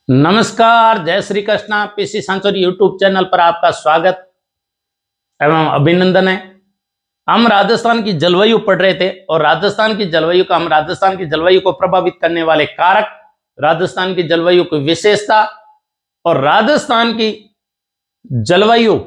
नमस्कार, जय Shri Krishna. PC Sanchore YouTube channel पर आपका स्वागत एवं अभिनंदन है। हम राजस्थान की जलवायु पढ़ रहे थे और राजस्थान की जलवायु को प्रभावित करने वाले कारक, राजस्थान की जलवायु की विशेषता और राजस्थान की जलवायु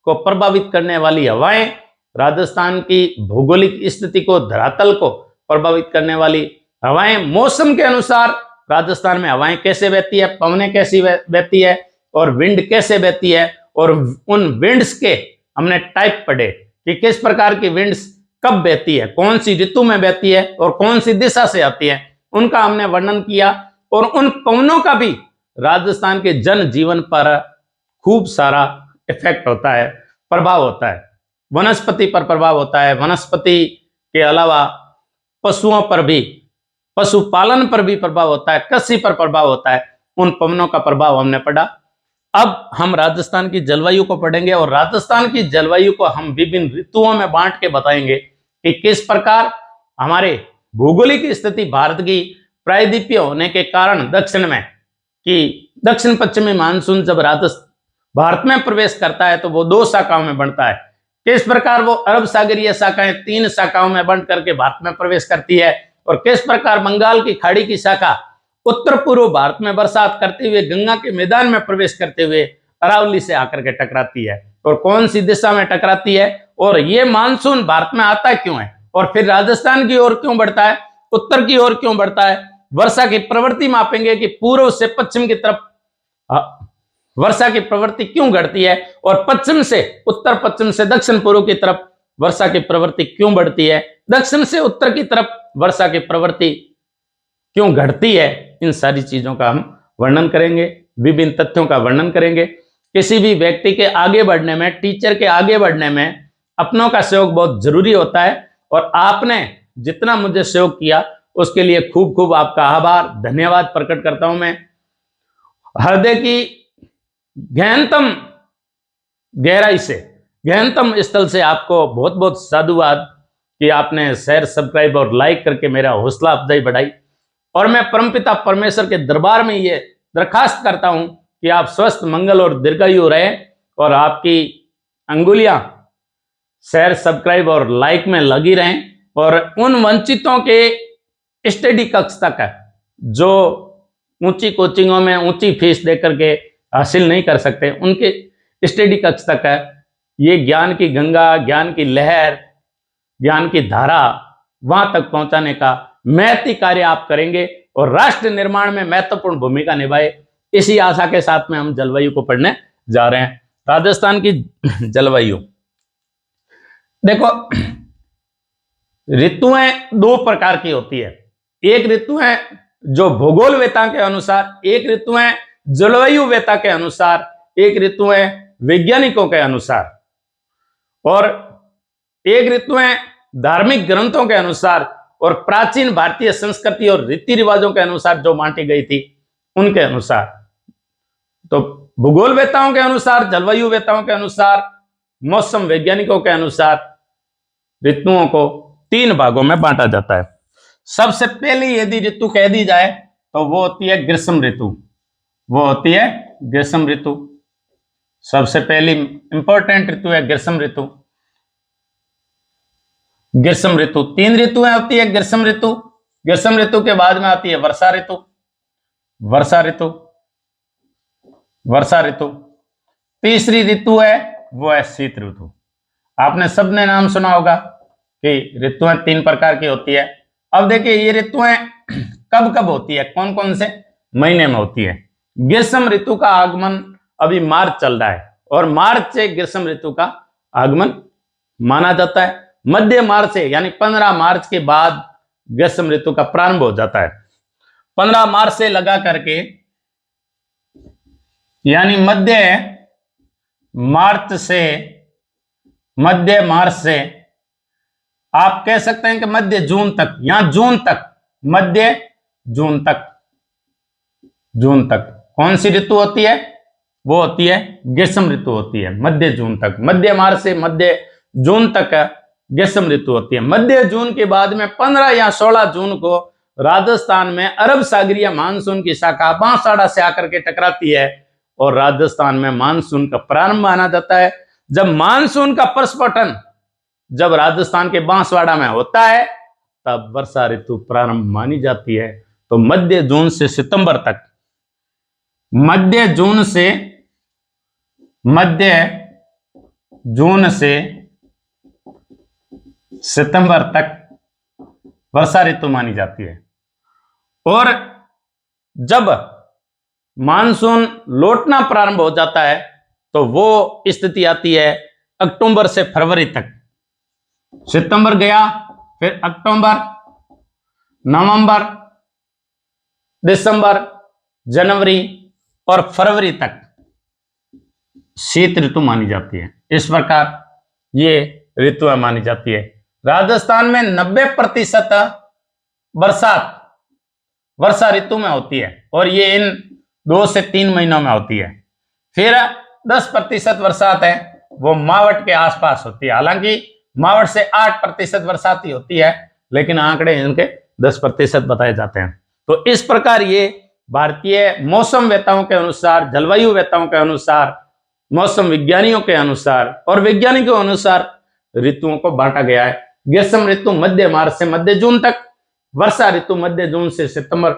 को प्रभावित करने वाली हवाएं, राजस्थान की भौगोलिक स्थिति को, धरातल को प्रभावित करने वाली हवाएं, मौसम के अनुसार राजस्थान में हवाएं कैसे बहती है, पवनें कैसी बहती है और विंड कैसे बहती है, और उन विंड्स के हमने टाइप पढ़े कि किस प्रकार की विंड्स कब बहती है, कौन सी ऋतु में बहती है और कौन सी दिशा से आती है, उनका हमने वर्णन किया। और उन पवनों का भी राजस्थान के जन जीवन पर खूब सारा इफेक्ट होता है, प्रभाव होता है। वनस्पति पर प्रभाव होता है, वनस्पति के अलावा पशुओं पर भी, पशुपालन पर भी प्रभाव होता है, कृषि पर प्रभाव होता है। उन पवनों का प्रभाव हमने पढ़ा। अब हम राजस्थान की जलवायु को पढ़ेंगे और राजस्थान की जलवायु को हम विभिन्न ऋतुओं में बांट के बताएंगे कि किस प्रकार हमारे भौगोलिक स्थिति, भारत की प्रायद्वीपीय होने के कारण दक्षिण में, कि दक्षिण पश्चिमी मानसून जब भारत में प्रवेश करता है तो वो 2 शाखाओं में बढ़ता है। किस प्रकार वो अरब सागरीय शाखाएं 3 शाखाओं में बंट करके भारत में प्रवेश करती है और किस प्रकार बंगाल की खाड़ी की शाखा उत्तर पूर्व भारत में बरसात करते हुए गंगा के मैदान में प्रवेश करते हुए अरावली से आकर के टकराती है और कौन सी दिशा में टकराती है, और ये मानसून भारत में आता क्यों है और फिर राजस्थान की ओर क्यों बढ़ता है, उत्तर की ओर क्यों बढ़ता है। वर्षा की प्रवृत्ति मापेंगे कि पूर्व से पश्चिम की तरफ वर्षा की प्रवृत्ति क्यों घटती है और पश्चिम से, उत्तर पश्चिम से दक्षिण पूर्व की तरफ वर्षा की प्रवृत्ति क्यों बढ़ती है, दक्षिण से उत्तर की तरफ वर्षा की प्रवृत्ति क्यों घटती है। इन सारी चीजों का हम वर्णन करेंगे, विभिन्न तथ्यों का वर्णन करेंगे। किसी भी व्यक्ति के आगे बढ़ने में, टीचर के आगे बढ़ने में अपनों का सहयोग बहुत जरूरी होता है और आपने जितना मुझे सहयोग किया उसके लिए खूब खूब आपका आभार, धन्यवाद प्रकट करता हूं। मैं हृदय की गहनतम गहराई से, गहनतम स्थल से आपको बहुत बहुत साधुवाद कि आपने शेयर, सब्सक्राइब और लाइक करके मेरा हौसला अफजाई बढ़ाई। और मैं परमपिता परमेश्वर के दरबार में ये दरखास्त करता हूं कि आप स्वस्थ, मंगल और दीर्घायु रहे और आपकी अंगुलियां शेयर, सब्सक्राइब और लाइक में लगी रहें और उन वंचितों के स्टडी कक्ष तक है जो ऊंची कोचिंगों में ऊंची फीस देकर के हासिल नहीं कर सकते, उनके स्टडी कक्ष तक है ये ज्ञान की गंगा, ज्ञान की लहर, ज्ञान की धारा वहां तक पहुंचाने का महती कार्य आप करेंगे और राष्ट्र निर्माण में महत्वपूर्ण भूमिका निभाए। इसी आशा के साथ में हम जलवायु को पढ़ने जा रहे हैं। राजस्थान की जलवायु देखो, ऋतुएं 2 प्रकार की होती है। एक ऋतुएं जो भूगोल वेता के अनुसार, एक ऋतुएं जलवायु वेता के अनुसार, एक ऋतुएं वैज्ञानिकों के अनुसार, और एक ऋतुएं धार्मिक ग्रंथों के अनुसार और प्राचीन भारतीय संस्कृति और रीति रिवाजों के अनुसार जो बांटी गई थी उनके अनुसार। तो भूगोल वेताओं के अनुसार, जलवायु वेताओं के अनुसार, मौसम वैज्ञानिकों के अनुसार ऋतुओं को 3 भागों में बांटा जाता है। सबसे पहली यदि ऋतु कह दी जाए तो वो होती है ग्रीष्म ऋतु, वो होती है ग्रीष्म ऋतु। सबसे पहली इंपॉर्टेंट ऋतु है ग्रीष्म ऋतु। ग्रीष्म ऋतु 3 ऋतुएं होती है। ग्रीष्म ऋतु के बाद में आती है वर्षा ऋतु। तीसरी ऋतु है वो है शीत ऋतु। आपने सबने नाम सुना होगा कि ऋतुएं 3 प्रकार की होती है। अब देखिए ये ऋतुएं कब कब होती है, कौन कौन से महीने में होती है। ग्रीष्म ऋतु का आगमन अभी मार्च चल रहा है और मार्च से ग्रीष्म ऋतु का आगमन माना जाता है। मध्य मार्च से यानी 15 मार्च के बाद ग्रीष्म ऋतु का प्रारंभ हो जाता है। 15 मार्च से लगा करके यानी मध्य मार्च से आप कह सकते हैं कि मध्य जून तक, यहां जून तक, मध्य जून तक कौन सी ऋतु होती है, वो होती है ग्रीष्म ऋतु होती है। मध्य जून तक, मध्य मार्च से मध्य जून तक ग्रीष्म ऋतु होती है। मध्य जून के बाद में 15 या 16 जून को राजस्थान में अरब सागरीय मानसून की शाखा बांसवाड़ा से आकर के टकराती है और राजस्थान में मानसून का प्रारंभ माना जाता है। जब मानसून का प्रस्फुटन जब राजस्थान के बांसवाड़ा में होता है तब वर्षा ऋतु प्रारंभ मानी जाती है। तो मध्य जून से सितंबर तक, मध्य जून से सितंबर तक वर्षा ऋतु मानी जाती है। और जब मानसून लौटना प्रारंभ हो जाता है तो वो स्थिति आती है अक्टूबर से फरवरी तक। सितंबर गया, फिर अक्टूबर, नवंबर, दिसंबर, जनवरी और फरवरी तक शीत ऋतु मानी जाती है। इस प्रकार ये ऋतुएं मानी जाती है। राजस्थान में 90% बरसात वर्षा ऋतु में होती है और ये इन 2 से 3 महीनों में होती है। फिर 10% बरसात है वो मावट के आसपास होती है। हालांकि मावट से 8% बरसात ही होती है, लेकिन आंकड़े इनके 10% बताए जाते हैं। तो इस प्रकार ये भारतीय मौसम वेताओं के अनुसार, जलवायु वेताओं के अनुसार, मौसम विज्ञानियों के अनुसार और वैज्ञानिकों के अनुसार ऋतुओं को बांटा गया है। ग्रीष्म ऋतु मध्य मार्च से मध्य जून तक, वर्षा ऋतु मध्य जून से सितंबर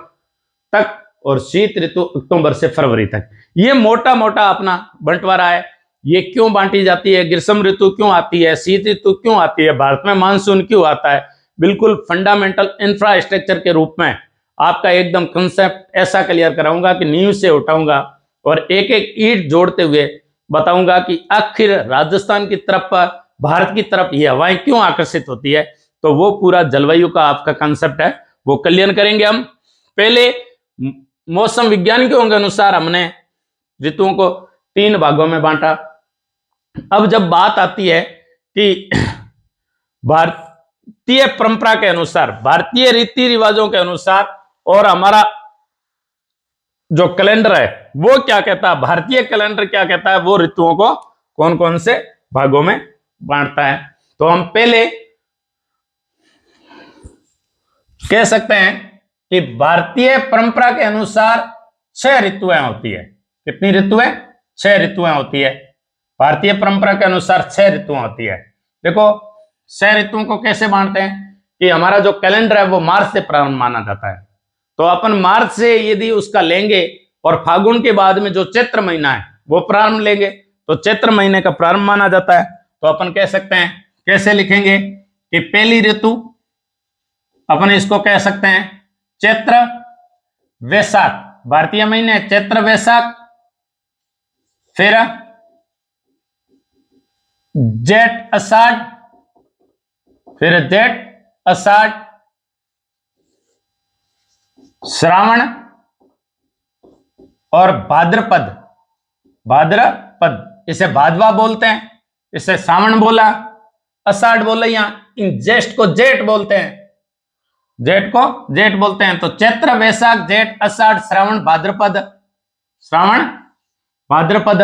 तक और शीत ऋतु अक्टूबर से फरवरी तक। ये मोटा मोटा अपना बंटवारा है। ये क्यों बांटी जाती है, ग्रीष्म ऋतु क्यों आती है, शीत ऋतु क्यों आती है, भारत में मानसून क्यों आता है, बिल्कुल फंडामेंटल इंफ्रास्ट्रक्चर के रूप में आपका एकदम कंसेप्ट ऐसा क्लियर कराऊंगा कि नींव से उठाऊंगा और एक एक ईंट जोड़ते हुए बताऊंगा कि आखिर राजस्थान की तरफ, भारत की तरफ ये हवाएं क्यों आकर्षित होती है। तो वो पूरा जलवायु का आपका कंसेप्ट है, वो क्लियर करेंगे हम। पहले मौसम वैज्ञानिकों के अनुसार हमने ऋतुओं को 3 भागों में बांटा। अब जब बात आती है कि भारतीय परंपरा के अनुसार, भारतीय रीति रिवाजों के अनुसार और हमारा जो कैलेंडर है वो क्या कहता है, भारतीय कैलेंडर क्या कहता है, वो ऋतुओं को कौन कौन से भागों में बांटता है। तो हम पहले कह सकते हैं कि भारतीय परंपरा के अनुसार 6 ऋतुएं होती है। कितनी ऋतुएं? 6 ऋतुएं होती है। भारतीय परंपरा के अनुसार 6 ऋतुएं होती है। देखो 6 ऋतुओं को कैसे बांटते हैं कि हमारा जो कैलेंडर है वो मार्च से प्रारंभ माना जाता है। तो अपन मार्च से यदि उसका लेंगे और फागुन के बाद में जो चैत्र महीना है वो प्रारंभ लेंगे तो चैत्र महीने का प्रारंभ माना जाता है। तो अपन कह सकते हैं, कैसे लिखेंगे कि पहली ऋतु अपन इसको कह सकते हैं चैत्र वैशाख, भारतीय महीने चैत्र वैशाख, फिर जेठ आषाढ़, फिर जेठ आषाढ़, श्रावण और भाद्रपद, भाद्रपद इसे भादवा बोलते हैं, इसे सावन बोला, आषाढ़ बोला, या इन ज्येष्ठ को जेठ बोलते हैं, जेठ को जेठ बोलते हैं। तो चैत्र वैशाख जेठ आषाढ़ श्रावण भाद्रपद, श्रावण भाद्रपद।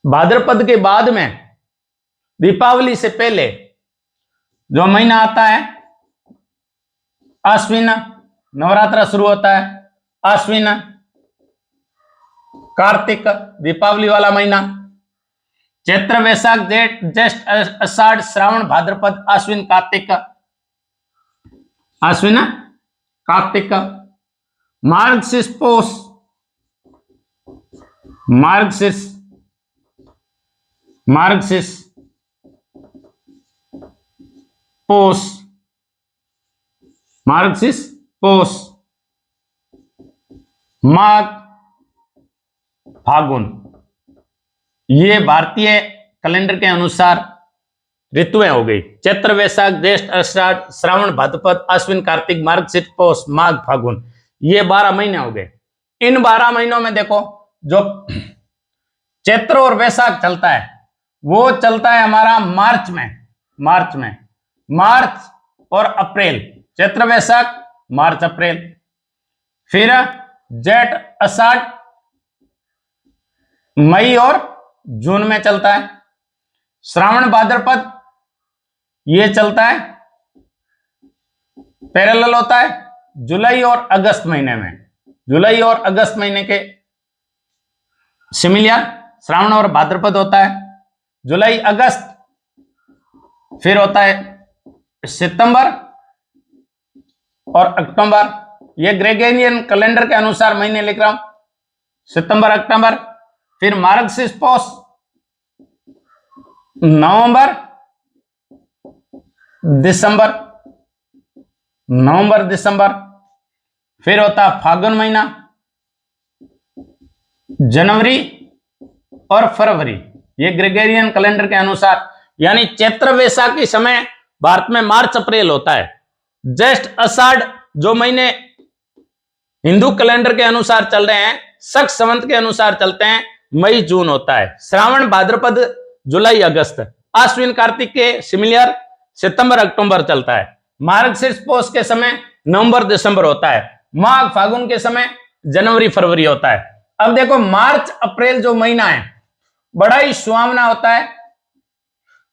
भाद्रपद के बाद में दीपावली से पहले जो महीना आता है आश्विन, नवरात्र शुरू होता है आश्विन, कार्तिक दीपावली वाला महीना, चैत्र वैशाख जेठ ज्येष्ठ आषाढ़ श्रावण भाद्रपद आश्विन कार्तिक, आश्विन कार्तिक, मार्गशीर्ष पौष, मार्गशीर्ष पौष, मार्गशीर्ष पौष, माघ फागुन। ये भारतीय कैलेंडर के अनुसार ऋतुएं हो गई। चैत्र वैशाख ज्येष्ठ आषाढ़ श्रावण भाद्रपद आश्विन कार्तिक मार्गशीर्ष पौष माघ फागुन, ये 12 महीने हो गए। इन 12 महीनों में देखो जो चैत्र और वैशाख चलता है वो चलता है हमारा मार्च में, मार्च और अप्रैल, चैत्र वैशाख मार्च अप्रैल। फिर जेठ आषाढ़ मई और जून में चलता है। श्रावण भाद्रपद ये चलता है पैरेलल होता है जुलाई और अगस्त महीने में, जुलाई और अगस्त महीने के सिमिलियर श्रावण और भाद्रपद होता है, जुलाई अगस्त, फिर होता है सितंबर और अक्टूबर। ये ग्रेगोरियन कैलेंडर के अनुसार महीने लिख रहा हूं, सितंबर अक्टूबर, फिर मार्गशीर्ष पौष नवंबर दिसंबर, नवंबर दिसंबर, फिर होता है फागुन महीना, जनवरी और फरवरी। ये ग्रेगोरियन कैलेंडर के अनुसार, यानी चैत्र वैशाख के समय भारत में मार्च अप्रैल होता है। ज्येष्ठ आषाढ़ जो महीने हिंदू कैलेंडर के अनुसार चल रहे हैं, शक संवत के अनुसार चलते हैं, मई जून होता है। श्रावण भाद्रपद जुलाई अगस्त, आश्विन कार्तिक के सिमिलियर सितंबर अक्टूबर चलता है। मार्गशीर्ष पौष के समय नवंबर दिसंबर होता है। माघ फागुन के समय जनवरी फरवरी होता है। अब देखो मार्च अप्रैल जो महीना है बड़ा ही सुहावना होता है,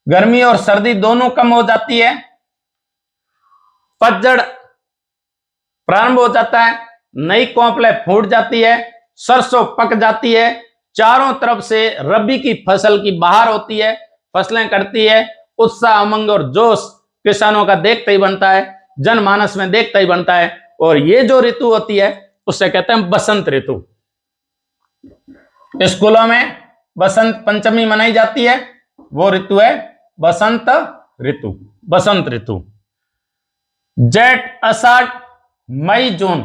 गर्मी और सर्दी दोनों कम हो जाती है, पतझड़ प्रारंभ हो जाता है, नई कोंपले फूट जाती है, सरसों पक जाती है, चारों तरफ से रबी की फसल की बहार होती है, फसलें कटती है, उत्साह उमंग और जोश किसानों का देखते ही बनता है, जनमानस में देखता ही बनता है। और ये जो ऋतु होती है उससे कहते हैं बसंत ऋतु। स्कूलों में बसंत पंचमी मनाई जाती है, वो ऋतु है बसंत ऋतु, बसंत ऋतु। जेठ आषाढ़ मई जून,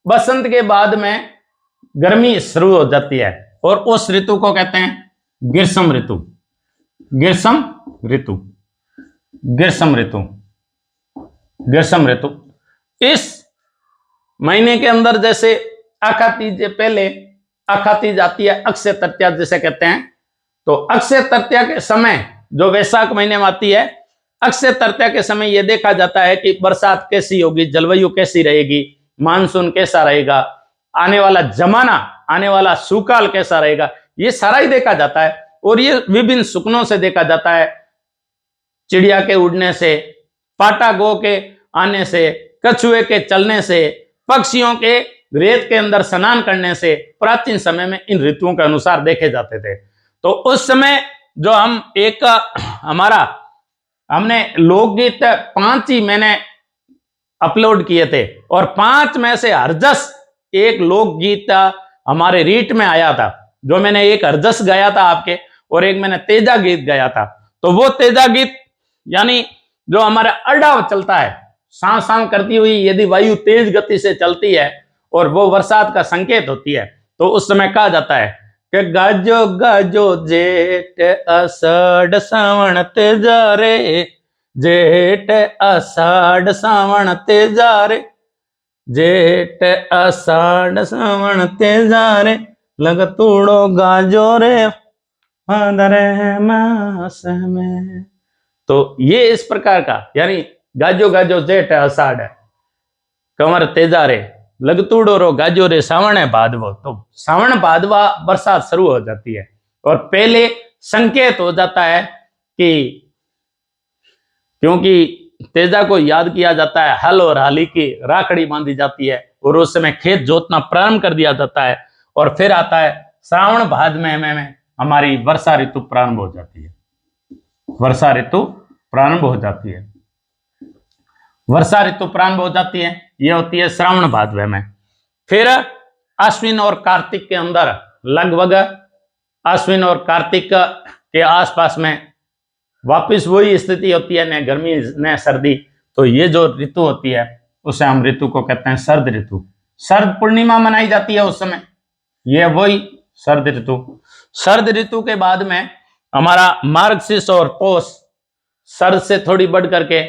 बसंत के बाद में गर्मी शुरू हो जाती है और उस ऋतु को कहते हैं ग्रीष्म ऋतु, ग्रीष्म ऋतु, ग्रीष्म ऋतु, ग्रीष्म ऋतु। इस महीने के अंदर जैसे आखा तीज पहले आखा तीज आती है, अक्षय तृतीया जिसे कहते हैं, तो अक्षय तृतीया के समय जो वैशाख महीने में आती है, अक्षय तृतीया के समय यह देखा जाता है कि बरसात कैसी होगी, जलवायु कैसी रहेगी, मानसून कैसा रहेगा, आने वाला जमाना, आने वाला सुकाल कैसा रहेगा, ये सारा ही देखा जाता है। और ये विभिन्न सुकनों से देखा जाता है, चिड़िया के उड़ने से, पाटा गो के आने से, कछुए के चलने से, पक्षियों के रेत के अंदर स्नान करने से प्राचीन समय में इन ऋतुओं के अनुसार देखे जाते थे। तो उस समय जो हम एक हमने लोकगीत 5 ही मैंने अपलोड किए थे और 5 में से हरजस एक लोकगीत हमारे रीट में आया था, जो मैंने एक हरजस गाया था आपके और एक मैंने तेजा गीत गाया था। तो वो तेजा गीत यानी जो हमारा अड्डाव चलता है, सांस सांस करती हुई यदि वायु तेज गति से चलती है और वो बरसात का संकेत होती है, तो उस समय कहा जाता है कि गाजो गाजो जेठ आषाढ़ सावन तेजा रे, जेठ आषाढ़ सावन तेजा रे, जेठ आषाढ़ सावन तेजा रे, लग तूड़ो गाजो रे भादरे मास में। तो ये इस प्रकार का, यानी गाजो गाजो जेठ आषाढ़ कंवर तेजा रे, लगतूड़ो रो गाजो रे सावण भादवो। तो सावण भादवा बरसात शुरू हो जाती है और पहले संकेत हो जाता है कि, क्योंकि तेजा को याद किया जाता है, हल और हाली की राखड़ी बांधी जाती है और उस समय खेत जोतना प्रारंभ कर दिया जाता है और फिर आता है श्रावण भाद्र में हमारी वर्षा ऋतु प्रारंभ हो जाती है, वर्षा ऋतु प्रारंभ हो जाती है, वर्षा ऋतु प्रारंभ हो जाती है। ये होती है श्रावण भाद्र में। फिर अश्विन और कार्तिक के अंदर लगभग अश्विन और कार्तिक के आसपास में वापस वही स्थिति होती है, न गर्मी न सर्दी। तो ये जो ऋतु होती है उसे हम ऋतु को कहते हैं शरद ऋतु। शरद पूर्णिमा मनाई जाती है उस समय, ये वही शरद ऋतु। शरद ऋतु के बाद में हमारा मार्गशीर्ष और पौष, शरद से थोड़ी बढ़ करके,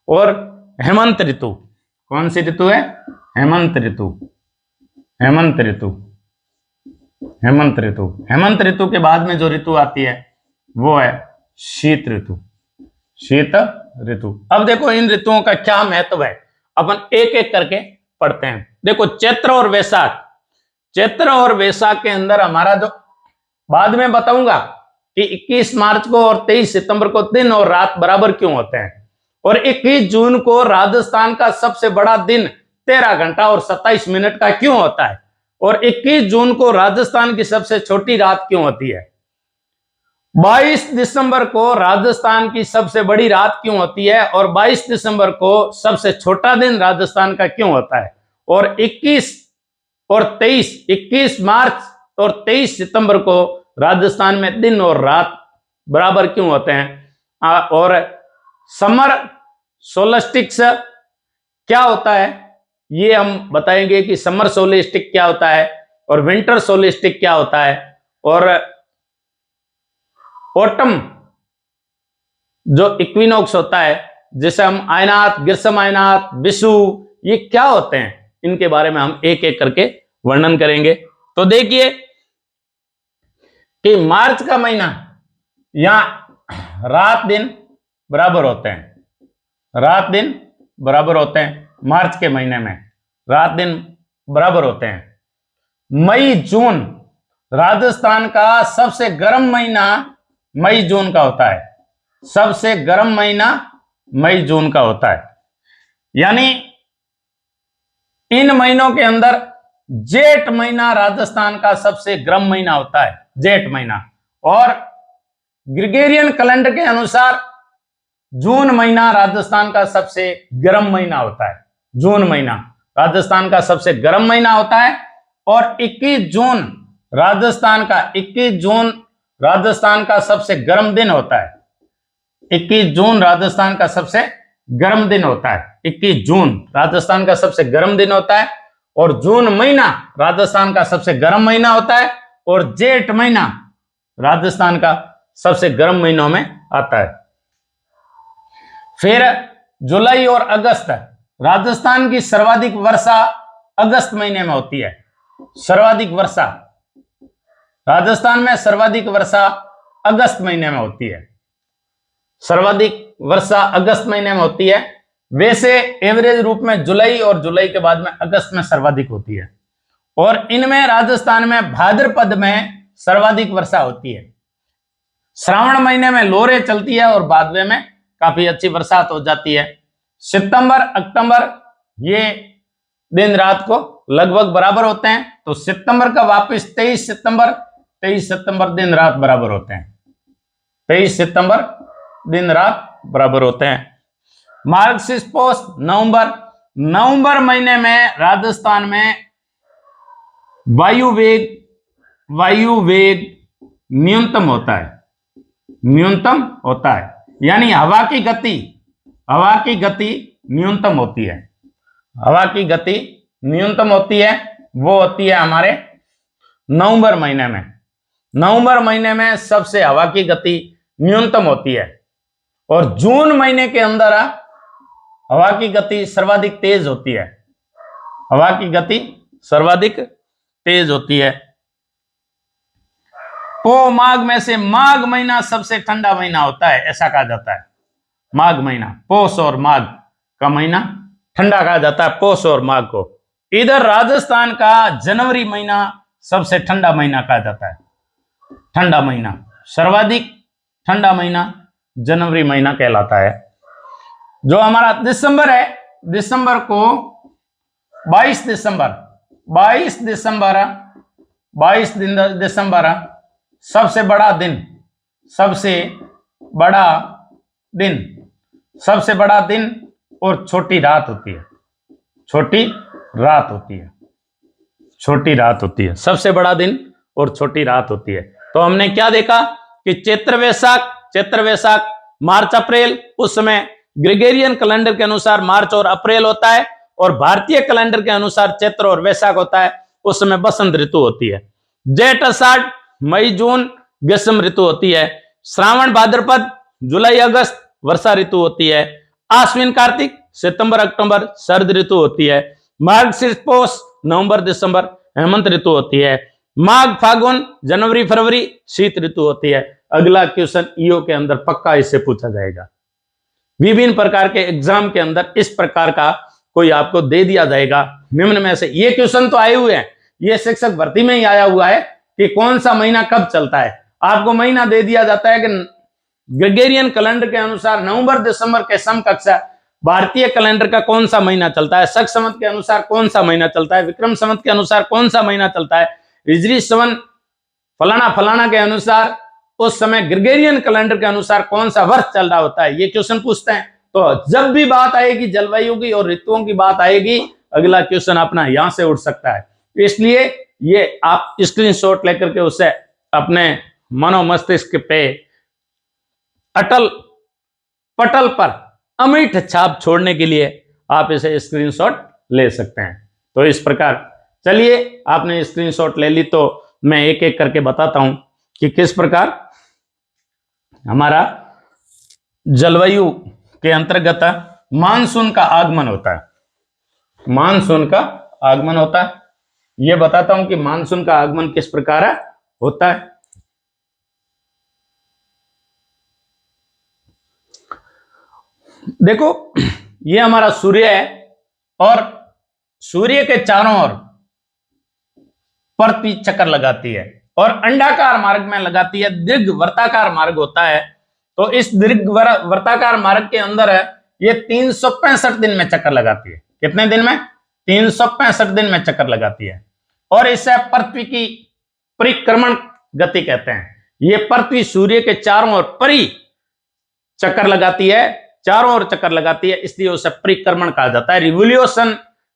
और हेमंत ऋतु। कौन सी ऋतु है? हेमंत ऋतु, हेमंत ऋतु, हेमंत ऋतु। हेमंत ऋतु के बाद में जो ऋतु आती है वो है शीत ऋतु, शीत ऋतु। अब देखो इन ऋतुओं का क्या महत्व है, अपन एक एक करके पढ़ते हैं। देखो चैत्र और वैशाख, चैत्र और वैशाख के अंदर हमारा जो, बाद में बताऊंगा कि 21 मार्च को और 23 सितंबर को दिन और रात बराबर क्यों होते हैं, और 21 जून को राजस्थान का सबसे बड़ा दिन 13 घंटा और 27 मिनट का क्यों होता है? और 21 जून को राजस्थान की सबसे छोटी रात क्यों होती है? 22 दिसंबर को राजस्थान की सबसे बड़ी रात क्यों होती है? और 22 दिसंबर को सबसे छोटा दिन राजस्थान का क्यों होता है? और 21 मार्च और 23 सितंबर को राजस्थान में दिन और रात बराबर क्यों होते हैं? और समर सोलस्टिक्स क्या होता है ये हम बताएंगे कि समर सोलिस्टिक क्या होता है और विंटर सोलिस्टिक क्या होता है, और ऑटम जो इक्विनॉक्स होता है जिसे हम आयनात, ग्रीष्म आयनात, विषु, ये क्या होते हैं, इनके बारे में हम एक एक करके वर्णन करेंगे। तो देखिए कि मार्च का महीना यहां रात दिन बराबर होते हैं, रात दिन बराबर होते हैं। मार्च के महीने में रात दिन बराबर होते हैं। मई जून राजस्थान का सबसे गर्म महीना मई जून का होता है, सबसे गर्म महीना मई जून का होता है। यानी इन महीनों के अंदर जेठ महीना राजस्थान का सबसे गर्म महीना होता है, जेठ महीना। और ग्रेगोरियन कैलेंडर के अनुसार जून महीना राजस्थान का सबसे गर्म महीना होता है, जून महीना राजस्थान का सबसे गर्म महीना होता है। और 21 जून राजस्थान का सबसे गर्म दिन होता है। 21 जून राजस्थान का सबसे गर्म दिन होता है। 21 जून राजस्थान का सबसे गर्म दिन होता है। और जून महीना राजस्थान का सबसे गर्म महीना होता है। और जेठ महीना राजस्थान का सबसे गर्म महीनों में आता है। फिर जुलाई और अगस्त, राजस्थान की सर्वाधिक वर्षा अगस्त महीने में होती है। सर्वाधिक वर्षा राजस्थान में सर्वाधिक वर्षा अगस्त महीने में होती है, सर्वाधिक वर्षा अगस्त महीने में होती है। वैसे एवरेज रूप में जुलाई और जुलाई के बाद में अगस्त में सर्वाधिक होती है। और इनमें राजस्थान में भाद्रपद में सर्वाधिक वर्षा होती है। श्रावण महीने में लोहरें चलती है और भादवे में काफी अच्छी बरसात हो जाती है। सितंबर अक्टूबर ये दिन रात को लगभग बराबर होते हैं। तो सितंबर का वापस 23 सितंबर दिन रात बराबर होते हैं। 23 सितंबर दिन रात बराबर होते हैं। मार्गशीर्ष पौष नवंबर महीने में राजस्थान में वायु वेग न्यूनतम होता है, यानी हवा की गति न्यूनतम होती है। हवा की गति न्यूनतम होती है, वो होती है हमारे नवंबर महीने में। नवंबर महीने में सबसे हवा की गति न्यूनतम होती है। और जून महीने के अंदर हवा की गति सर्वाधिक तेज होती है। हवा की गति सर्वाधिक तेज होती है। पो माघ में से माघ महीना सबसे ठंडा महीना होता है, ऐसा कहा जाता है। माघ महीना, पौष और माघ का महीना ठंडा कहा जाता है, पौष और माघ को। इधर राजस्थान का जनवरी महीना सबसे ठंडा महीना कहा जाता है। ठंडा महीना, सर्वाधिक ठंडा महीना जनवरी महीना कहलाता है। जो हमारा दिसंबर है, दिसंबर को 22 दिसंबर सबसे बड़ा दिन और छोटी रात होती है। छोटी सबसे बड़ा दिन और छोटी रात होती है। तो हमने क्या देखा कि चैत्र वैशाख मार्च अप्रैल, उस समय ग्रेगोरियन कैलेंडर के अनुसार मार्च और अप्रैल होता है। और भारतीय कैलेंडर के अनुसार चैत्र और वैशाख होता है, उस समय बसंत ऋतु होती है। जेठ आषाढ़ मई जून ग्रीष्म ऋतु होती है। श्रावण भाद्रपद जुलाई अगस्त वर्षा ऋतु होती है। आश्विन कार्तिक सितंबर अक्टूबर शरद ऋतु होती है। मार्गशीर्ष पौष नवंबर दिसंबर हेमंत ऋतु होती है। माघ फागुन जनवरी फरवरी शीत ऋतु होती है। अगला क्वेश्चन ईओ के अंदर पक्का इससे पूछा जाएगा। विभिन्न प्रकार के एग्जाम के अंदर इस प्रकार का कोई आपको दे दिया जाएगा। निम्न में से ये क्वेश्चन तो आए हुए हैं, ये शिक्षक भर्ती में ही आया हुआ है कि कौन सा महीना कब चलता है। आपको महीना दे दिया जाता है कि ग्रेगोरियन कैलेंडर के अनुसार नवंबर दिसंबर के समकक्ष भारतीय कैलेंडर का कौन सा महीना चलता है, शक संवत के अनुसार कौन सा महीना चलता है, विक्रम संवत के अनुसार कौन सा महीना चलता है, हिजरी सन फलाना फलाना के अनुसार, उस समय ग्रेगोरियन कैलेंडर के अनुसार कौन सा वर्ष चल रहा होता है, ये क्वेश्चन पूछते हैं। तो जब भी बात आएगी जलवायु की और ऋतुओं की बात आएगी, अगला क्वेश्चन अपना यहां से उठ सकता है। इसलिए ये आप स्क्रीनशॉट लेकर के उसे अपने मनोमस्तिष्क पे अटल पटल पर अमिट छाप छोड़ने के लिए आप इसे स्क्रीनशॉट ले सकते हैं। तो इस प्रकार चलिए, आपने स्क्रीनशॉट ले ली तो मैं एक एक करके बताता हूं कि किस प्रकार हमारा जलवायु के अंतर्गत मानसून का आगमन होता है। मानसून का आगमन होता है, यह बताता हूं कि मानसून का आगमन किस प्रकार होता है। देखो, ये हमारा सूर्य है और सूर्य के चारों ओर पृथ्वी चक्कर लगाती है और अंडाकार मार्ग में लगाती है। दीर्घ वर्ताकार मार्ग होता है। तो इस दीर्घ वर्ताकार मार्ग के अंदर है ये 365 दिन में चक्कर लगाती है। कितने दिन में? 365 दिन में चक्कर लगाती है। और इसे पृथ्वी की परिक्रमण गति कहते हैं। ये पृथ्वी सूर्य के चारों ओर चक्कर लगाती है, चारों ओर चक्कर लगाती है, इसलिए उसे परिक्रमण कहा जाता है, रिवोल्यूशन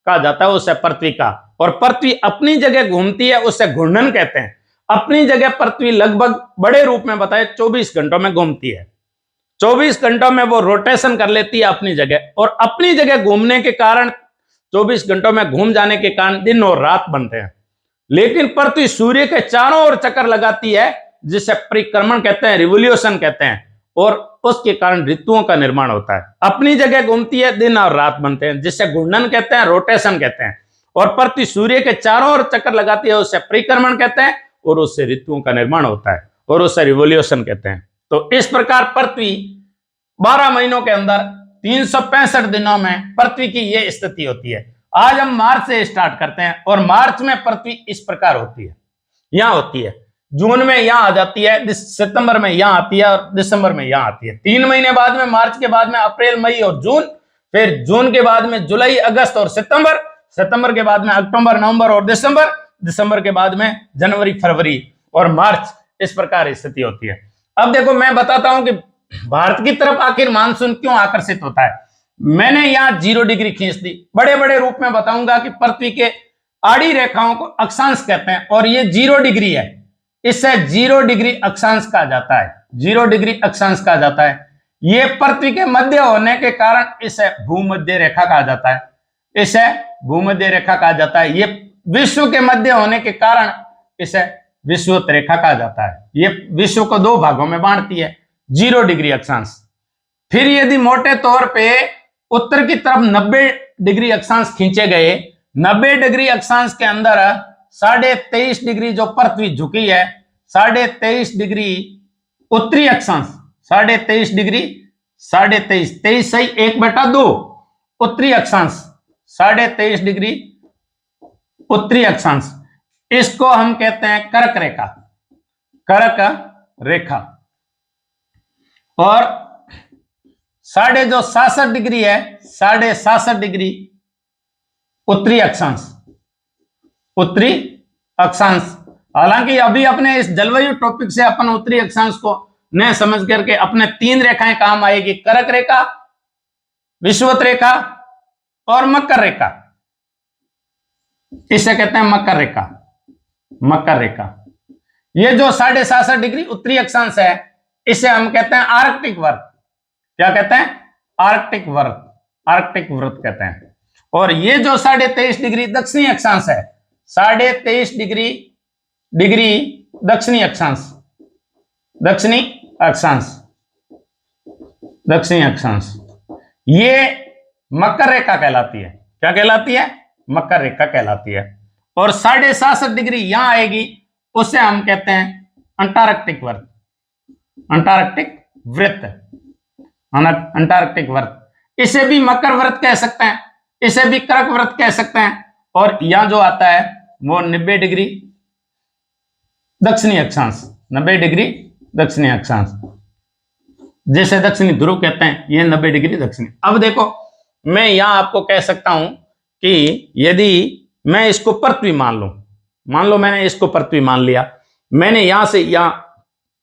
कहा जाता है उसे पृथ्वी का। और पृथ्वी अपनी जगह घूमती है, उसे घूर्णन कहते हैं। अपनी जगह पृथ्वी लगभग बड़े रूप में बताए 24 घंटों में घूमती है। 24 घंटों में वो रोटेशन कर लेती है अपनी जगह, और अपनी जगह घूमने के कारण 24 घंटों में घूम जाने के कारण दिन और रात बनते हैं। लेकिन पृथ्वी सूर्य के चारों ओर चक्कर लगाती है, जिसे परिक्रमण कहते हैं, रिवोल्यूशन कहते हैं, और उसके कारण ऋतुओं का निर्माण होता है। अपनी जगह घूमती है, दिन और रात बनते हैं, जिसे घूर्णन कहते हैं, रोटेशन कहते हैं। और पृथ्वी सूर्य के चारों ओर चक्कर लगाती है, उसे परिक्रमण कहते हैं, और उससे ऋतुओं का निर्माण होता है, और उसे रिवोल्यूशन कहते हैं। तो इस प्रकार पृथ्वी 12 महीनों के अंदर 365 दिनों में पृथ्वी की यह स्थिति होती है। आज हम मार्च से स्टार्ट करते हैं, और मार्च में पृथ्वी इस प्रकार होती है, यहां होती है, जून में यहां आ जाती है, सितंबर में यहां आती है, और दिसंबर में यहां आती है। 3 महीने बाद में, मार्च के बाद में अप्रैल, मई और जून, फिर जून के बाद में जुलाई, अगस्त और सितंबर, सितंबर के बाद में अक्टूबर, नवंबर और दिसंबर, दिसंबर के बाद में जनवरी, फरवरी और मार्च। इस प्रकार स्थिति होती है। अब देखो, मैं बताता हूं कि भारत की तरफ आखिर मानसून क्यों आकर्षित होता है। मैंने यहां 0 डिग्री खींच दी, बड़े बड़े रूप में बताऊंगा कि पृथ्वी के आड़ी रेखाओं को अक्षांश कहते हैं, और ये 0 डिग्री है, इससे 0 डिग्री अक्षांश कहा जाता है। 0 डिग्री अक्षांश कहा जाता है। ये पृथ्वी के मध्य होने के कारण इसे भूमध्य रेखा कहा जाता है। इसे भूमध्य रेखा कहा जाता है। ये विश्व के मध्य होने के कारण इसे विषुवत रेखा कहा जाता है। ये विश्व को 2 भागों में बांटती है, 0 डिग्री अक्षांश। फिर यदि मोटे तौर पे उत्तर की तरफ 90 डिग्री अक्षांश खींचे गए, 90 डिग्री अक्षांश के अंदर 23.5 डिग्री जो पृथ्वी झुकी है, 23.5 डिग्री उत्तरी अक्षांश, 23.5 डिग्री, 23.5, 23 सही 1/2 उत्तरी अक्षांश, 23.5 डिग्री उत्तरी अक्षांश, इसको हम कहते हैं कर्क रेखा, कर्क रेखा। और 66 डिग्री है, 66 डिग्री उत्तरी अक्षांश, उत्तरी अक्षांश। हालांकि अभी अपने इस जलवायु टॉपिक से अपन उत्तरी अक्षांश को न समझ करके अपने 3 रेखाएं काम आएगी, कर्क रेखा, विषुवत रेखा और मकर रेखा। इसे कहते हैं मकर रेखा, मकर रेखा। ये जो 66 डिग्री उत्तरी अक्षांश है, इसे हम कहते हैं आर्कटिक वृत्त। क्या कहते हैं? आर्कटिक वृत्त, आर्कटिक वृत्त कहते हैं। और ये जो 23.5 डिग्री दक्षिणी अक्षांश है, 23.5 डिग्री दक्षिणी अक्षांश, दक्षिणी अक्षांश, दक्षिणी अक्षांश, ये मकर रेखा कहलाती है। क्या कहलाती है? मकर रेखा कहलाती है। और 67 डिग्री यहां आएगी, उसे हम कहते हैं अंटार्कटिक वृत्त, अंटार्कटिक वृत्त, अंटार्कटिक वृत्त। इसे भी मकर वृत्त कह सकते हैं, इसे भी कर्क वृत्त कह सकते हैं। और यहां जो आता है वो 90 डिग्री दक्षिणी अक्षांश, 90 डिग्री दक्षिणी अक्षांश। जैसे दक्षिणी ध्रुव कहते हैं, ये 90 डिग्री दक्षिणी। अब देखो मैं यहां आपको कह सकता हूं कि यदि मैं इसको पृथ्वी मान लो मैंने इसको पृथ्वी मान लिया, मैंने यहां से यहां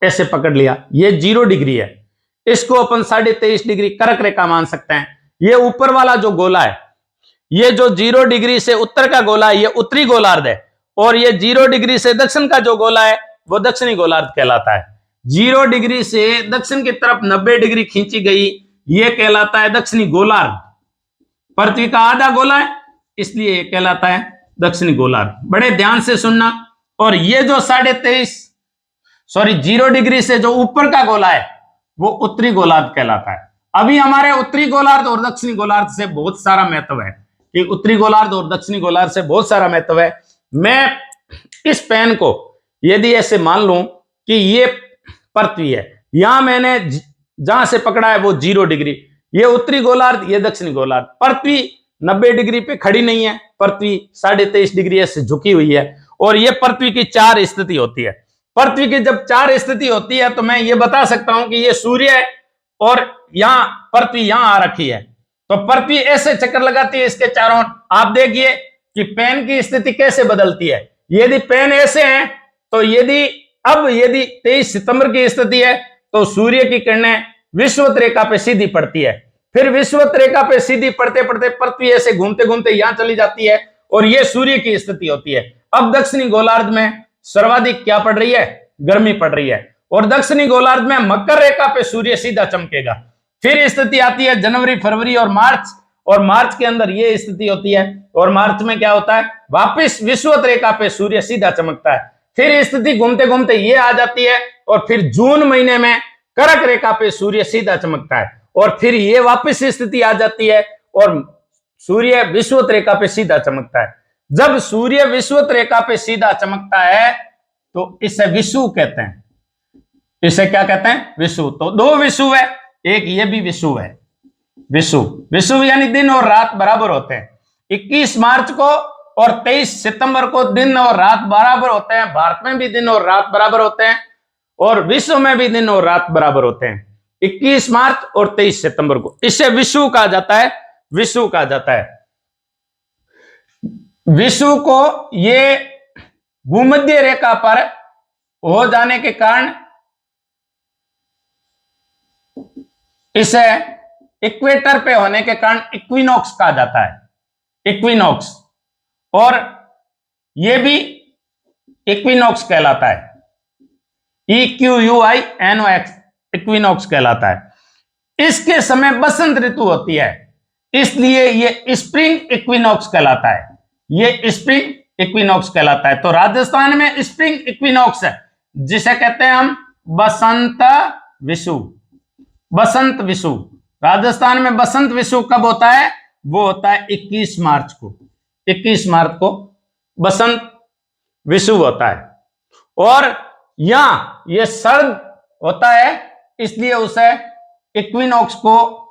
ऐसे पकड़ लिया, ये 0 डिग्री है, इसको अपन 23.5 डिग्री कर्क रेखा मान सकते हैं। ये ऊपर वाला जो गोला है, ये जो 0 डिग्री से उत्तर का गोला है, ये उत्तरी गोलार्ध है, और ये 0 डिग्री से दक्षिण का जो गोला है वो दक्षिणी गोलार्ध कहलाता है। 0 डिग्री से दक्षिण की तरफ 90 डिग्री खींची गई, ये कहलाता है दक्षिणी गोलार्ध। पृथ्वी का आधा गोला है, इसलिए ये कहलाता है दक्षिणी गोलार्ध। बड़े ध्यान से सुनना। और ये जो 0 डिग्री से जो ऊपर का गोला है वो उत्तरी गोलार्ध कहलाता है। अभी हमारे उत्तरी गोलार्ध और दक्षिणी गोलार्ध से बहुत सारा महत्व है, कि उत्तरी गोलार्ध और दक्षिणी गोलार्ध से बहुत सारा महत्व है। मैं इस पेन को यदि ऐसे मान लूं कि ये पृथ्वी है, यहां मैंने जहां से पकड़ा है वो 0 डिग्री, ये उत्तरी गोलार्ध, ये दक्षिणी गोलार्ध। पृथ्वी 90 डिग्री पे खड़ी नहीं है, पृथ्वी 23.5 डिग्री से झुकी हुई है, और ये पृथ्वी की 4 स्थिति होती है। पृथ्वी की जब 4 स्थिति होती है तो मैं ये बता सकता हूं कि ये सूर्य है और यहां पृथ्वी यहां आ रखी है, तो पृथ्वी ऐसे चक्कर लगाती है इसके चारों। आप देखिए कि पेन की स्थिति कैसे बदलती है। यदि पेन ऐसे है तो यदि 23 सितंबर की स्थिति है तो सूर्य की किरणें विषुवत रेखा पे सीधी पड़ती है, फिर विषुवत रेखा पे सीधी पड़ते पड़ते पृथ्वी ऐसे घूमते घूमते यहां चली जाती है, और यह सूर्य की स्थिति होती है। अब दक्षिणी गोलार्ध में सर्वाधिक क्या पड़ रही है? गर्मी पड़ रही है, और दक्षिणी गोलार्ध में मकर रेखा पे सूर्य सीधा चमकेगा। फिर स्थिति आती है जनवरी, फरवरी और मार्च, और मार्च के अंदर ये स्थिति होती है, और मार्च में क्या होता है? वापस विषुवत रेखा पे सूर्य सीधा चमकता है। फिर स्थिति घूमते घूमते ये आ जाती है, और फिर जून महीने में कर्क रेखा पे सूर्य सीधा चमकता है, और फिर ये वापस स्थिति आ जाती है और सूर्य विषुवत रेखा पे सीधा चमकता है। जब सूर्य विषुवत रेखा पे सीधा चमकता है तो इसे विषुव कहते हैं। इसे क्या कहते हैं? विषुव। तो 2 विषुव है, एक ये भी विषुव है। विषुव यानी दिन और रात बराबर होते हैं। 21 मार्च को और 23 सितंबर को दिन और रात बराबर होते हैं। भारत में भी दिन और रात बराबर होते हैं, और विश्व में भी दिन और रात बराबर होते हैं। 21 मार्च और 23 सितंबर को, इसे विषुव कहा जाता है। विषुव कहा जाता है। विषुव को ये भूमध्य रेखा पर हो जाने के कारण इसे इक्वेटर पे होने के कारण इक्विनॉक्स कहा जाता है। इक्विनॉक्स, और यह भी इक्विनॉक्स कहलाता है। EQUINOX, इक्विनॉक्स कहलाता है। इसके समय बसंत ऋतु होती है, इसलिए ये स्प्रिंग इक्विनॉक्स कहलाता है। ये स्प्रिंग इक्विनॉक्स कहलाता है। तो राजस्थान में स्प्रिंग इक्विनॉक्स है, जिसे कहते हैं हम बसंत विषुव। बसंत विषुव, राजस्थान में बसंत विषुव कब होता है? वो होता है 21 मार्च को। 21 मार्च को बसंत विषुव होता है, और यहां ये सर्द होता है, इसलिए उसे इक्विनॉक्स को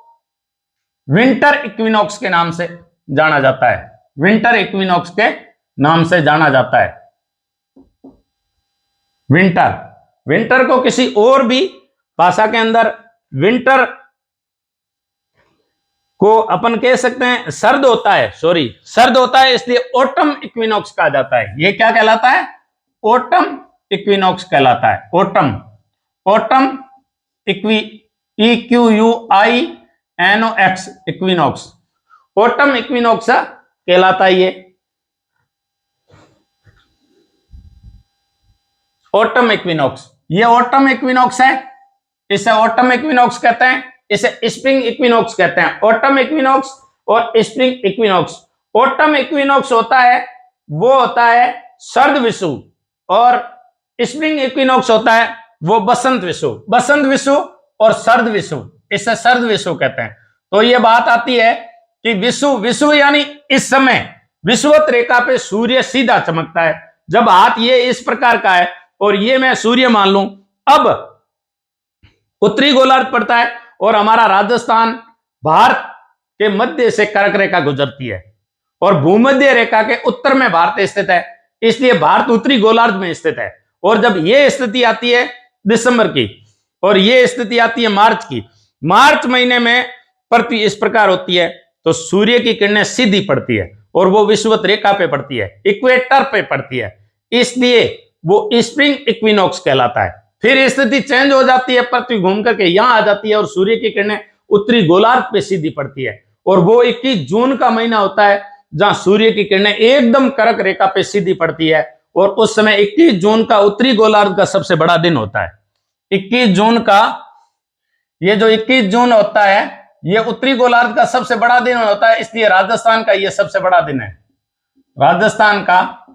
विंटर इक्विनॉक्स के नाम से जाना जाता है। विंटर इक्विनॉक्स के नाम से जाना जाता है। विंटर को किसी और भी भाषा के अंदर विंटर को अपन कह सकते हैं सर्द होता है, सर्द होता है, इसलिए ऑटम इक्विनॉक्स कहा जाता है। ये क्या कहलाता है? ऑटम इक्विनॉक्स कहलाता है। Autumn EQUINOX equinox, autumn equinox कहलाता है। ये ऑटम इक्विनॉक्स, ये ऑटम इक्विनॉक्स है, इसे ऑटम इक्विनॉक्स कहते हैं। इसे स्प्रिंग इक्विनॉक्स कहते हैं। ऑटम इक्विनॉक्स और स्प्रिंग इक्विनॉक्स। ऑटम इक्विनॉक्स होता है, वो होता है सर्द विषुव, और स्प्रिंग इक्विनॉक्स होता है वो बसंत विषुव। बसंत विषुव और सर्द विषुव, इसे सर्द विषुव कहते हैं। तो ये बात आती है कि विषुव यानी इस समय विषुवत रेखा पे सूर्य सीधा चमकता है। जब हाथ ये इस प्रकार का है और ये मैं सूर्य मान लूं, अब उत्तरी गोलार्ध पड़ता है, और हमारा राजस्थान भारत के मध्य से कर्क रेखा गुजरती है, और भूमध्य रेखा के उत्तर में भारत स्थित है, इसलिए भारत उत्तरी गोलार्ध में स्थित है। और जब यह स्थिति आती है दिसंबर की, और ये स्थिति आती है मार्च की। मार्च महीने में पृथ्वी इस प्रकार होती है, तो सूर्य की किरणें सीधी पड़ती है और वो विषुवत रेखा पे पड़ती है, इक्वेटर पे पड़ती है, इसलिए वो स्प्रिंग इक्विनॉक्स कहलाता है। फिर स्थिति चेंज हो जाती है, पृथ्वी घूम करके यहां आ जाती है और सूर्य की किरणें उत्तरी गोलार्ध पे सीधी पड़ती है, और वो 21 जून का महीना होता है जहां सूर्य की किरणें एकदम कर्क रेखा पे सीधी पड़ती है, और उस समय 21 जून का उत्तरी गोलार्ध का सबसे बड़ा दिन होता है। 21 जून का, ये जो 21 जून होता है ये उत्तरी गोलार्ध का सबसे बड़ा दिन होता है, इसलिए राजस्थान का ये सबसे बड़ा दिन है। राजस्थान का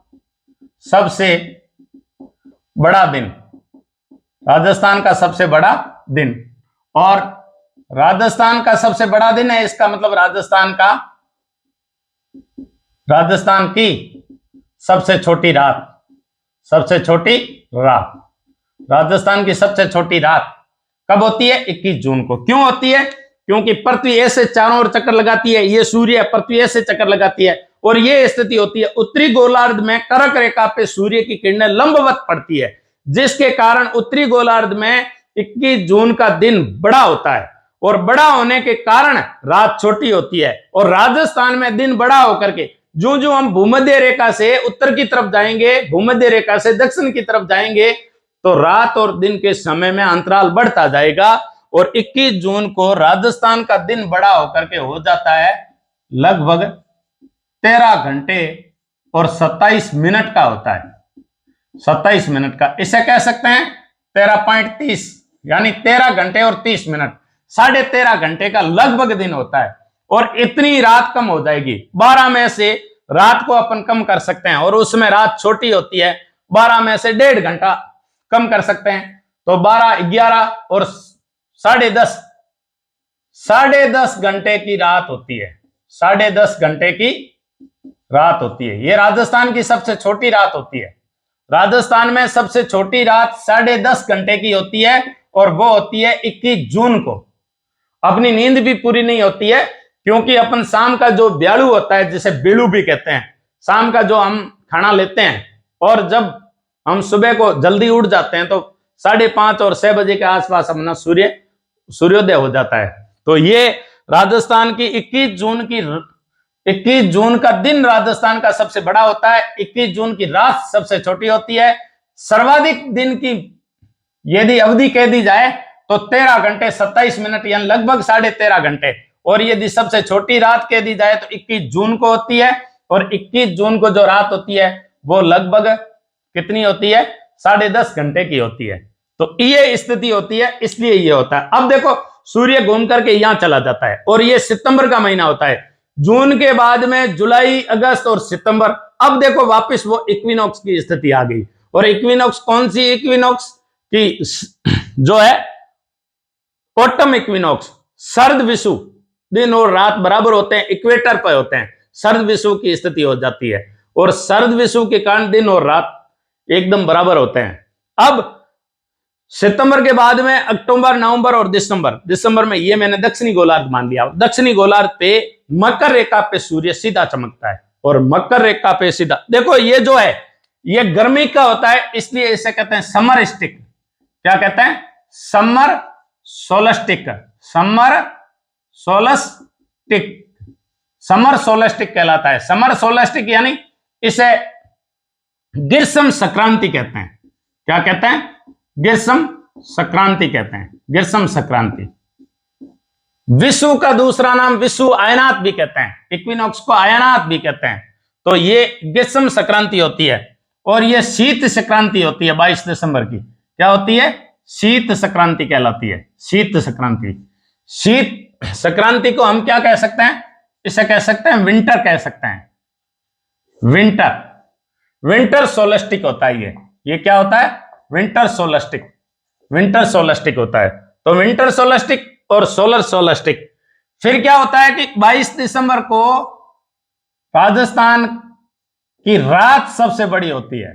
सबसे बड़ा दिन, राजस्थान का सबसे बड़ा दिन, और राजस्थान का सबसे बड़ा दिन है, इसका मतलब राजस्थान की सबसे छोटी रात, सबसे छोटी रात, राजस्थान की सबसे छोटी रात कब होती है? 21 जून को। क्यों होती है? क्योंकि पृथ्वी ऐसे चारों ओर चक्कर लगाती है, ये सूर्य पृथ्वी ऐसे चक्कर लगाती है, और ये स्थिति होती है उत्तरी गोलार्ध में कर्क रेखा पे सूर्य की किरणें लंबवत पड़ती है, जिसके कारण उत्तरी गोलार्ध में 21 जून का दिन बड़ा होता है, और बड़ा होने के कारण रात छोटी होती है। और राजस्थान में दिन बड़ा होकर के जो जो हम भूमध्य रेखा से उत्तर की तरफ जाएंगे, भूमध्य रेखा से दक्षिण की तरफ जाएंगे, तो रात और दिन के समय में अंतराल बढ़ता जाएगा, और 21 जून को राजस्थान का दिन बड़ा होकर के हो जाता है लगभग 13 घंटे और 27 मिनट का होता है, 27 मिनट का। इसे कह सकते हैं 13.30, यानी 13 घंटे और 30 मिनट, 13.5 घंटे का लगभग दिन होता है। और इतनी रात कम हो जाएगी, 12 में से रात को अपन कम कर सकते हैं, और उसमें रात छोटी होती है, 12 में से 1.5 घंटा कम कर सकते हैं, तो 12, 11 और 10.5, 10.5 घंटे की रात होती है, 10.5 घंटे की रात होती है। ये राजस्थान की सबसे छोटी रात होती है। राजस्थान में सबसे छोटी रात 10.5 घंटे की होती है, और वो होती है 21 जून को। अपनी नींद भी पूरी नहीं होती है, क्योंकि अपन शाम का जो ब्यालू होता है, जिसे बेलू भी कहते हैं, शाम का जो हम खाना लेते हैं, और जब हम सुबह को जल्दी उठ जाते हैं तो 5:30 और 6 बजे के आसपास अपना सूर्योदय हो जाता है। तो ये राजस्थान की 21 जून का दिन राजस्थान का सबसे बड़ा होता है, 21 जून की रात सबसे छोटी होती है। सर्वाधिक दिन की यदि अवधि कह दी जाए तो 13 घंटे 27 मिनट, यानी लगभग 13.5 घंटे, और यदि सबसे छोटी रात कह दी जाए तो 21 जून को होती है, और 21 जून को जो रात होती है वो लगभग कितनी होती है? 10.5 घंटे की होती है। तो ये स्थिति होती है, इसलिए ये होता है। अब देखो सूर्य घूम करके यहां चला जाता है, और ये सितंबर का महीना होता है। जून के बाद में जुलाई, अगस्त और सितंबर। अब देखो वापस वो इक्विनॉक्स की स्थिति आ गई, और इक्विनॉक्स कौन सी इक्विनॉक्स की? जो है ऑटम इक्विनॉक्स, शरद विषुव, दिन और रात बराबर होते हैं, इक्वेटर पर होते हैं, शरद विषुव की स्थिति हो जाती है, और शरद विषुव के कारण दिन और रात एकदम बराबर होते हैं। अब सितंबर के बाद में अक्टूबर, नवंबर और दिसंबर में ये मैंने दक्षिणी गोलार्ध मान लिया। दक्षिणी गोलार्ध पे मकर रेखा पे सूर्य सीधा चमकता है, और मकर रेखा पे सीधा, देखो ये जो है ये गर्मी का होता है, इसलिए इसे कहते हैं समर स्टिक। क्या कहते हैं? समर सोलस्टिक, समर सोलस्टिक, समर सोलस्टिक कहलाता है। समर सोलस्टिक यानी इसे ग्रीष्म संक्रांति कहते हैं। क्या कहते हैं? ग्रीष्म संक्रांति कहते हैं, ग्रीष्म संक्रांति। विषु का दूसरा नाम विषु आयनात भी कहते हैं, इक्विनॉक्स को आयनात भी कहते हैं। तो ये ग्रीष्म संक्रांति होती है, और ये शीत संक्रांति होती है 22 दिसंबर की। क्या होती है? शीत संक्रांति कहलाती है, शीत संक्रांति। शीत संक्रांति को हम क्या कह सकते हैं? इसे कह सकते हैं विंटर कह सकते हैं, विंटर सोलस्टिक होता है ये क्या होता है? विंटर सोलस्टिक, विंटर सोलस्टिक होता है। तो विंटर सोलस्टिक और सोलर सोलस्टिक। फिर क्या होता है कि 22 दिसंबर को राजस्थान की रात सबसे बड़ी होती है,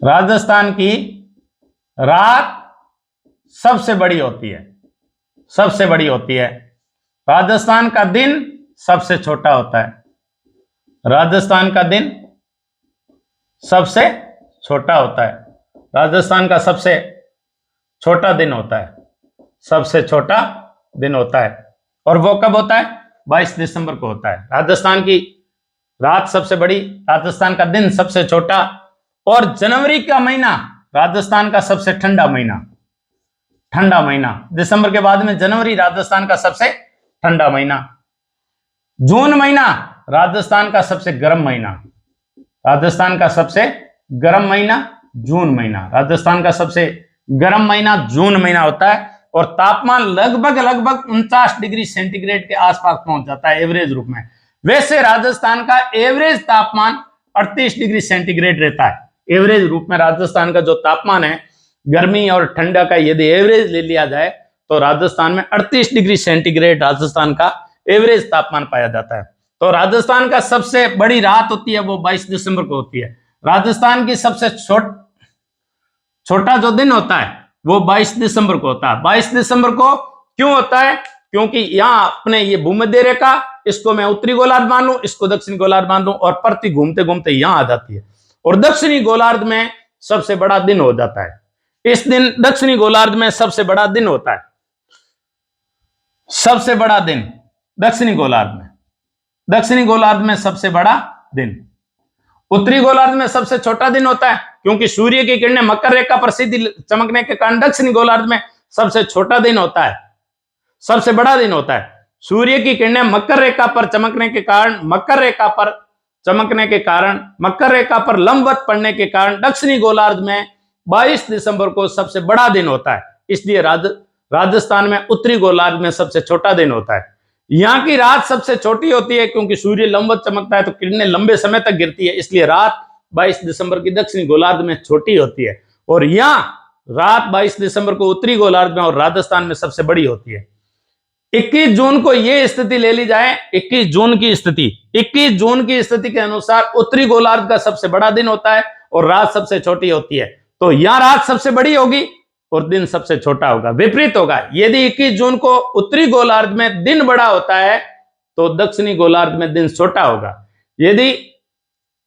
राजस्थान की रात सबसे बड़ी होती है, सबसे बड़ी होती है। राजस्थान का दिन सबसे छोटा होता है, राजस्थान का दिन सबसे छोटा होता है, राजस्थान का सबसे छोटा दिन होता है, सबसे छोटा दिन होता है। और वो कब होता है? 22 दिसंबर को होता है। राजस्थान की रात सबसे बड़ी, राजस्थान का दिन सबसे छोटा, और जनवरी का महीना राजस्थान का सबसे ठंडा महीना। ठंडा महीना दिसंबर के बाद में जनवरी राजस्थान का सबसे ठंडा महीना। जून महीना राजस्थान का सबसे गर्म महीना। राजस्थान का सबसे गर्म महीना जून महीना। राजस्थान का सबसे गर्म महीना जून महीना होता है, और तापमान लगभग 49 डिग्री सेंटीग्रेड के आसपास पहुंच जाता है एवरेज रूप में। वैसे राजस्थान का एवरेज तापमान 38 डिग्री सेंटीग्रेड रहता है। एवरेज रूप में राजस्थान का जो तापमान है, गर्मी और ठंडा का यदि एवरेज ले लिया जाए तो राजस्थान में 38 डिग्री सेंटीग्रेड राजस्थान का एवरेज तापमान पाया जाता है। तो राजस्थान का सबसे बड़ी रात होती है वो 22 दिसंबर को होती है। राजस्थान की सबसे छोटा जो दिन होता है वो 22 दिसंबर को होता है। 22 दिसंबर को क्यों होता है? क्योंकि यहाँ अपने ये भूमध्य रेखा, इसको मैं उत्तरी गोलार्ध मान लूं, इसको दक्षिणी गोलार्ध मान लूं, और प्रति घूमते घूमते यहां आ जाती है, और दक्षिणी गोलार्ध में सबसे बड़ा दिन हो जाता है। इस दिन दक्षिणी गोलार्ध में सबसे बड़ा दिन होता है। सबसे बड़ा दिन दक्षिणी गोलार्ध में, दक्षिणी गोलार्ध में सबसे बड़ा दिन। उत्तरी गोलार्ध में सबसे छोटा दिन होता है, क्योंकि सूर्य की किरणें मकर रेखा पर सीधी चमकने के कारण दक्षिणी गोलार्ध में सबसे छोटा दिन होता है, सबसे बड़ा दिन होता है। सूर्य की किरणें मकर रेखा पर चमकने के कारण, मकर रेखा पर लंबवत पड़ने के कारण दक्षिणी गोलार्ध में 22 दिसंबर को सबसे बड़ा दिन होता है। इसलिए राजस्थान में उत्तरी गोलार्ध में सबसे छोटा दिन होता है। यहाँ की रात सबसे छोटी होती है, क्योंकि सूर्य लंबवत चमकता है तो किरणें लंबे समय तक गिरती है, इसलिए रात 22 दिसंबर की दक्षिणी गोलार्ध में छोटी होती है। और यहाँ रात 22 दिसंबर को उत्तरी गोलार्ध में और राजस्थान में सबसे बड़ी होती है। 21 जून को यह स्थिति ले ली जाए, 21 जून की स्थिति के अनुसार उत्तरी गोलार्ध का सबसे बड़ा दिन होता है और रात सबसे छोटी होती है। तो यहां रात सबसे बड़ी होगी और दिन सबसे छोटा होगा। विपरीत होगा, यदि 21 जून को उत्तरी गोलार्ध में दिन बड़ा होता है तो दक्षिणी गोलार्ध में दिन छोटा होगा। यदि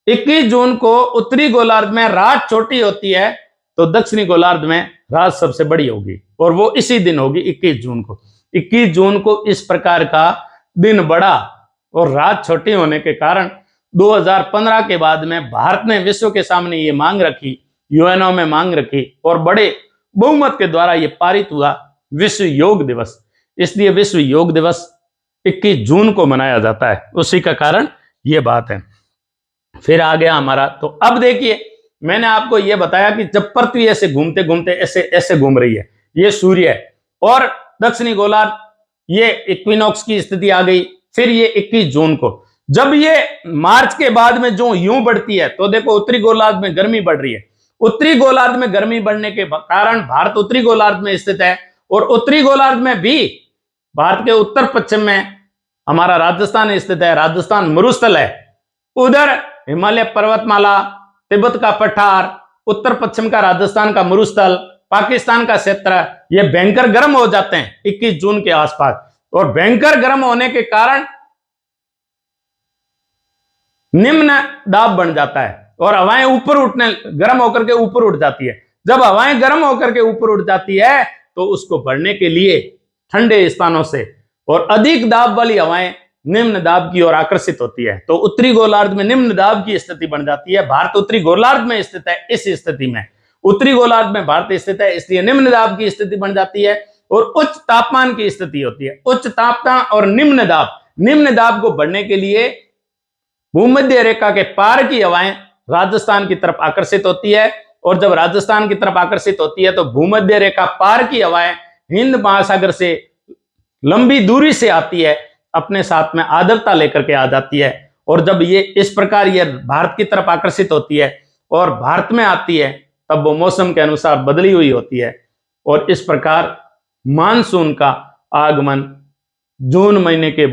21 जून को उत्तरी गोलार्ध में रात छोटी होती है तो दक्षिणी गोलार्ध में रात सबसे बड़ी होगी, और वो इसी दिन होगी 21 जून को। 21 जून को इस प्रकार का दिन बड़ा और रात छोटी होने के कारण 2015 के बाद में भारत ने विश्व के सामने ये मांग रखी, यूएनओ में मांग रखी, और बड़े बहुमत के द्वारा ये पारित हुआ विश्व योग दिवस। इसलिए विश्व योग दिवस 21 जून को मनाया जाता है, उसी का कारण ये बात है। फिर आ गया हमारा, तो अब देखिए मैंने आपको यह बताया कि जब पृथ्वी ऐसे घूमते घूमते ऐसे घूम रही है, ये सूर्य है, और दक्षिणी गोलार्ध ये इक्विनॉक्स की स्थिति आ गई। फिर ये 21 जून को जब ये मार्च के बाद में जो यूं बढ़ती है, तो देखो उत्तरी गोलार्ध में गर्मी बढ़ रही है। उत्तरी गोलार्ध में गर्मी बढ़ने के कारण भारत उत्तरी गोलार्ध में स्थित है, और उत्तरी गोलार्ध में भी भारत के उत्तर पश्चिम में हमारा राजस्थान स्थित है। राजस्थान मरुस्थल है, उधर हिमालय पर्वतमाला, तिब्बत का पठार, उत्तर पश्चिम का राजस्थान का मरुस्थल, पाकिस्तान का क्षेत्र, ये भयंकर गर्म हो जाते हैं 21 जून के आसपास। और भयंकर गर्म होने के कारण निम्न दाब बन जाता है और हवाएं ऊपर उठने, गर्म होकर के ऊपर उठ जाती है। जब हवाएं गर्म होकर के ऊपर उठ जाती है तो उसको बढ़ने के लिए ठंडे स्थानों से और अधिक दाब वाली हवाएं निम्न दाब की ओर आकर्षित होती है। तो उत्तरी गोलार्ध में निम्न दाब की स्थिति बन जाती है। भारत उत्तरी गोलार्ध में स्थित है, इस स्थिति में उत्तरी गोलार्ध में भारत स्थित है, इसलिए निम्न दाब की स्थिति बन जाती है और उच्च तापमान की स्थिति होती है। उच्च तापमान और निम्न दाब को बढ़ने के लिए भूमध्य रेखा के पार की हवाएं राजस्थान की तरफ आकर्षित होती है, और जब राजस्थान की तरफ आकर्षित होती है तो भूमध्य रेखा पार की हवाएं हिंद महासागर से लंबी दूरी से आती है, अपने साथ में आर्द्रता लेकर के आ जाती है। और जब ये इस प्रकार ये भारत की तरफ आकर्षित होती है और भारत में आती है, तब वो मौसम के अनुसार बदली हुई होती है, और इस प्रकार मानसून का आगमन जून महीने के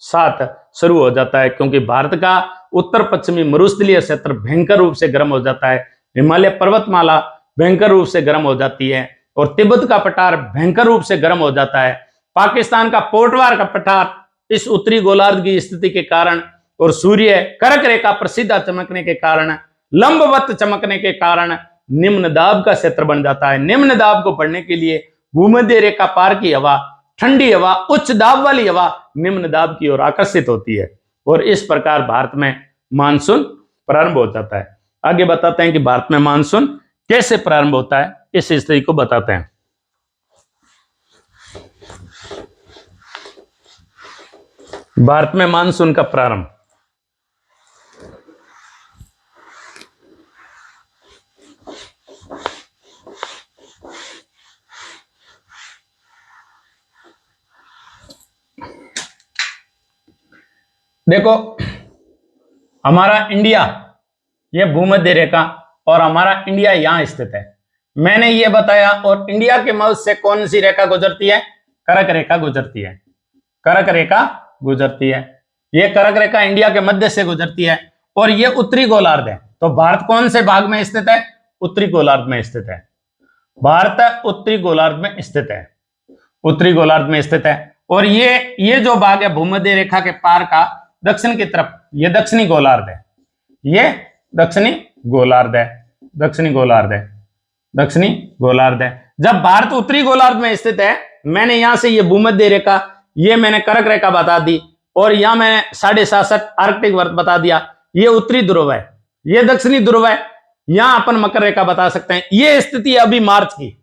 साथ शुरू हो जाता है। क्योंकि भारत का उत्तर पश्चिमी मरुस्थलीय क्षेत्र भयंकर रूप से गर्म हो जाता है, हिमालय पर्वतमाला भयंकर रूप से गर्म हो जाती है, और तिब्बत का पठार भयंकर रूप से गर्म हो जाता है। पाकिस्तान का पोटवार का पठार इस उत्तरी गोलार्ध की स्थिति के कारण और सूर्य कर्क रेखा पर सीधा चमकने के कारण, लंबवत चमकने के कारण निम्न दाब का क्षेत्र बन जाता है। निम्न दाब को पढ़ने के लिए भूमध्य रेखा पार की हवा, ठंडी हवा, उच्च दाब वाली हवा निम्न दाब की ओर आकर्षित होती है और इस प्रकार भारत में मानसून प्रारंभ हो जाता है। आगे बताते हैं कि भारत में मानसून कैसे प्रारंभ होता है, इस स्थिति को बताते हैं। भारत में मानसून का प्रारंभ देखो, हमारा इंडिया ये भूमध्य रेखा और हमारा इंडिया यहां स्थित है, मैंने ये बताया। और इंडिया के मध्य से कौन सी रेखा गुजरती है? कर्क रेखा गुजरती है। कर्क रेखा गुजरती है, ये कर्क रेखा इंडिया के मध्य से गुजरती है और ये उत्तरी गोलार्ध है। तो भारत कौन से भाग में स्थित है? उत्तरी गोलार्ध में स्थित है। भारत उत्तरी गोलार्ध में स्थित है, उत्तरी गोलार्ध में स्थित है। और ये जो भाग है भूमध्य रेखा के पार का दक्षिण की तरफ, ये दक्षिणी गोलार्ध है, ये दक्षिणी गोलार्ध है, दक्षिणी गोलार्ध है, दक्षिणी गोलार्ध है। जब भारत उत्तरी गोलार्ध में स्थित है, मैंने यहां से ये भूमध्य रेखा, ये मैंने कर्क रेखा बता दी और यहां मैंने 67.5 आर्कटिक वर्त बता दिया। ये उत्तरी ध्रुव है, ये दक्षिणी ध्रुव है, यहां अपन मकर रेखा बता सकते हैं। ये स्थिति अभी मार्च की,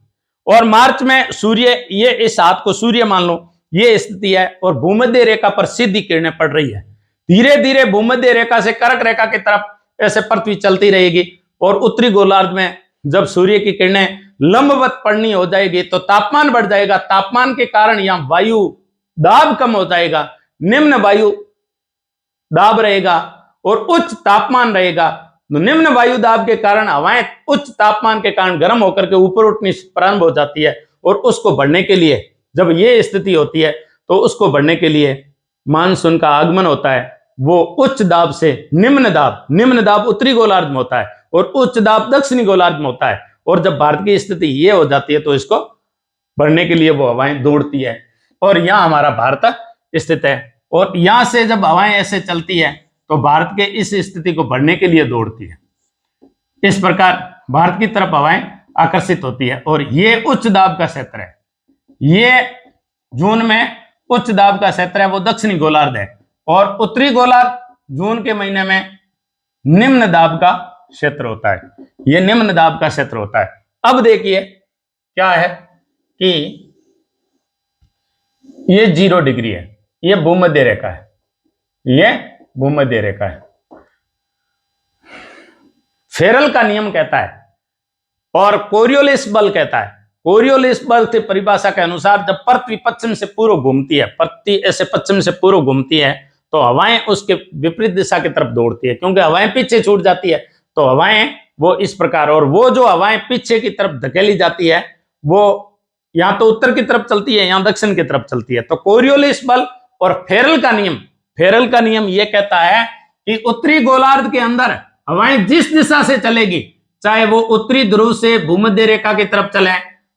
और मार्च में सूर्य, ये इस हाथ को सूर्य मान लो, ये स्थिति है और भूमध्य रेखा पर सीधी किरणें पड़ रही है। धीरे धीरे भूमध्य रेखा से कर्क रेखा की तरफ ऐसे पृथ्वी चलती रहेगी और उत्तरी गोलार्ध में जब सूर्य की किरणें लंबवत पड़नी हो जाएगी तो तापमान बढ़ जाएगा। तापमान के कारण यहां वायु दाब कम हो जाएगा, निम्न वायु दाब रहेगा और उच्च तापमान रहेगा। तो निम्न वायु दाब के कारण हवाएं उच्च तापमान के कारण गर्म होकर के ऊपर उठनी प्रारंभ हो जाती है और उसको बढ़ने के लिए, जब ये स्थिति होती है तो उसको बढ़ने के लिए मानसून का आगमन होता है। वो उच्च दाब से निम्न दाब, निम्न दाब उत्तरी गोलार्ध में होता है और उच्च दाब दक्षिणी गोलार्ध में होता है। और जब भारत की स्थिति ये हो जाती है तो इसको बढ़ने के लिए वो हवाएं दौड़ती है और यहां हमारा भारत स्थित है। और यहां से जब हवाएं ऐसे चलती है तो भारत के इस स्थिति को बढ़ने के लिए दौड़ती है। इस प्रकार भारत की तरफ हवाएं आकर्षित होती है और ये उच्च दाब का क्षेत्र है। ये जून में उच्च दाब का क्षेत्र है, वो दक्षिणी गोलार्ध है। और उत्तरी गोलार्ध जून के महीने में निम्न दाब का क्षेत्र होता है, ये निम्न दाब का क्षेत्र होता है। अब देखिए क्या है कि ये 0 डिग्री है, ये भूमध्य रेखा है, ये भूमध्य रेखा है। फेरल का नियम कहता है और कोरियोलिस बल कहता है, कोरियोलिस बल की परिभाषा के अनुसार जब पृथ्वी पश्चिम से पूर्व घूमती है, पृथ्वी ऐसे पश्चिम से पूर्व घूमती है तो हवाएं उसके विपरीत दिशा की तरफ दौड़ती है, क्योंकि हवाएं पीछे छूट जाती है तो हवाएं वो इस प्रकार, और वो जो हवाएं पीछे की तरफ धकेली जाती है वो या तो उत्तर की तरफ चलती है या दक्षिण की तरफ चलती है। तो कोरियोलिस बल और फेरल का नियम, फेरल का नियम ये कहता है कि उत्तरी गोलार्ध के अंदर हवाएं जिस दिशा से चलेगी, चाहे वो उत्तरी ध्रुव से भूमध्य रेखा की तरफ चले,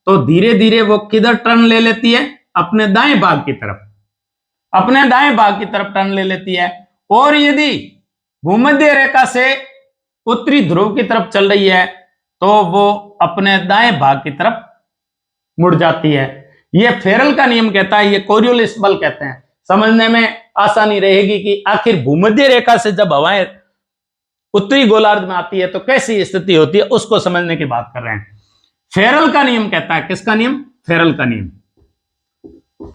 तो धीरे धीरे वो किधर टर्न ले लेती है? अपने दाएं भाग की तरफ, अपने दाएं भाग की तरफ टर्न ले लेती है। और यदि भूमध्य रेखा से उत्तरी ध्रुव की तरफ चल रही है तो वो अपने दाएं भाग की तरफ मुड़ जाती है। ये फेरल का नियम कहता है, ये कोरियोलिस बल कहते हैं। समझने में आसानी रहेगी कि आखिर भूमध्य रेखा से जब हवाएं उत्तरी गोलार्ध में आती है तो कैसी स्थिति होती है, उसको समझने की बात कर रहे हैं। फेरल का नियम कहता है, किसका नियम? फेरल का नियम।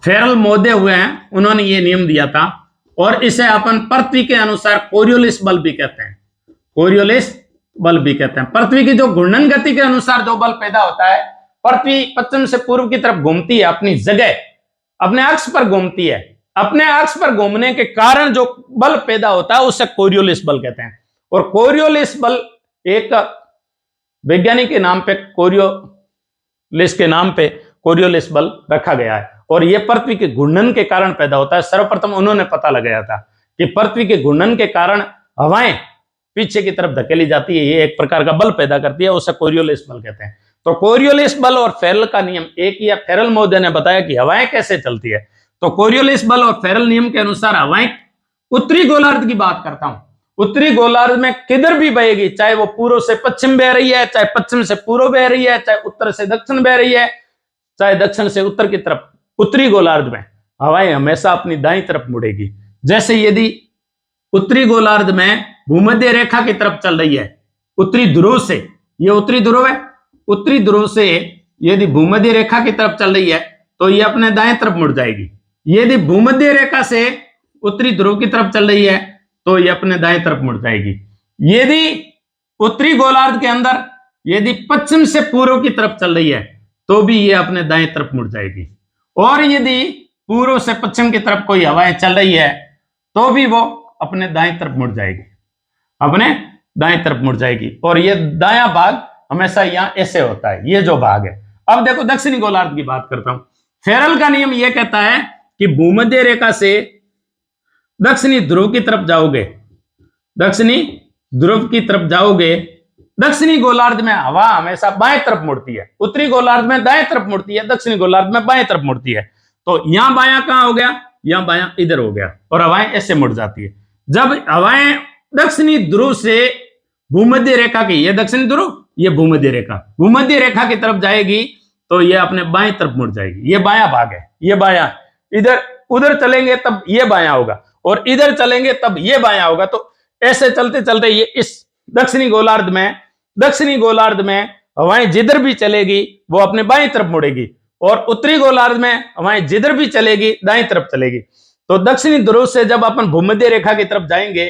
फेरल महोदय हुए हैं, उन्होंने ये नियम दिया था और इसे अपन पृथ्वी के अनुसार कोरियोलिस बल भी कहते हैं, कोरियोलिस बल भी कहते हैं। पृथ्वी की जो घूर्णन गति के अनुसार जो बल पैदा होता है, पृथ्वी पश्चिम से पूर्व की तरफ घूमती है, अपनी जगह अपने अक्ष पर घूमती है, अपने अक्ष पर घूमने के कारण जो बल पैदा होता है उसे कोरियोलिस बल कहते हैं। और कोरियोलिस बल एक वैज्ञानिक के नाम पे, कोरियोलिस के नाम पे कोरियोलिस बल रखा गया है और यह पृथ्वी के घूर्णन के कारण पैदा होता है। सर्वप्रथम उन्होंने पता लगाया था कि पृथ्वी के घूर्णन के कारण हवाएं पीछे की तरफ धकेली जाती है, ये एक प्रकार का बल पैदा करती है, उसे कोरियोलिस बल कहते हैं। तो कोरियोलिस बल और फेरल का नियम एक ही है। फेरल महोदय ने बताया कि हवाएं कैसे चलती है, तो कोरियोलिस बल और फेरल नियम के अनुसार हवाएं, उत्तरी गोलार्ध की बात करता हूं, उत्तरी गोलार्ध में किधर भी बहेगी, चाहे वो पूर्व से पश्चिम बह रही है, चाहे पश्चिम से पूर्व बह रही है, चाहे उत्तर से दक्षिण बह रही है, चाहे दक्षिण से उत्तर की तरफ, उत्तरी गोलार्ध में हवाएं हमेशा अपनी दाईं तरफ मुड़ेगी। जैसे यदि उत्तरी गोलार्ध में भूमध्य रेखा की तरफ चल रही है, उत्तरी ध्रुव से, ये उत्तरी ध्रुव है, उत्तरी ध्रुव से यदि भूमध्य रेखा की तरफ चल रही है तो ये अपने दाएं तरफ मुड़ जाएगी। यदि भूमध्य रेखा से उत्तरी ध्रुव की तरफ चल रही है तो ये अपने दाएं तरफ मुड़ जाएगी। यदि उत्तरी गोलार्ध के अंदर यदि पश्चिम से पूर्व की तरफ चल रही है तो भी ये अपने दाएं तरफ मुड़ जाएगी। और यदि पूर्व से पश्चिम की तरफ कोई हवाएं चल रही है तो भी वो अपने दाएं तरफ मुड़ जाएगी, अपने दाएं तरफ मुड़ जाएगी। और ये दायां भाग हमेशा यहां ऐसे होता है, ये जो भाग है। अब देखो दक्षिणी गोलार्ध की बात करता हूं। फेरल का नियम यह कहता है कि भूमध्य रेखा से दक्षिणी ध्रुव की तरफ जाओगे, दक्षिणी ध्रुव की तरफ जाओगे, दक्षिणी गोलार्ध में हवा हमेशा बाएं तरफ मुड़ती है, उत्तरी गोलार्ध में दाएं तरफ मुड़ती है, दक्षिणी गोलार्ध में बाएं तरफ मुड़ती है। तो यहां बायां कहां हो गया, यहां बायां इधर हो गया, और हवाएं ऐसे मुड़ जाती है। जब हवाएं दक्षिणी ध्रुव से भूमध्य रेखा की, ये दक्षिणी ध्रुव, ये भूमध्य रेखा, भूमध्य रेखा की तरफ जाएगी तो ये अपने बाएं तरफ मुड़ जाएगी। ये बायां भाग है, ये बायां, इधर उधर चलेंगे तब ये बायां होगा, और इधर चलेंगे तब ये बायां होगा। तो ऐसे चलते चलते ये इस दक्षिणी गोलार्ध में हवाएं जिधर भी चलेगी वो अपने बाएं तरफ मुड़ेगी, और उत्तरी गोलार्ध में हवाएं जिधर भी चलेगी दाएं तरफ चलेगी। तो दक्षिणी ध्रुव से जब अपन भूमध्य रेखा की तरफ जाएंगे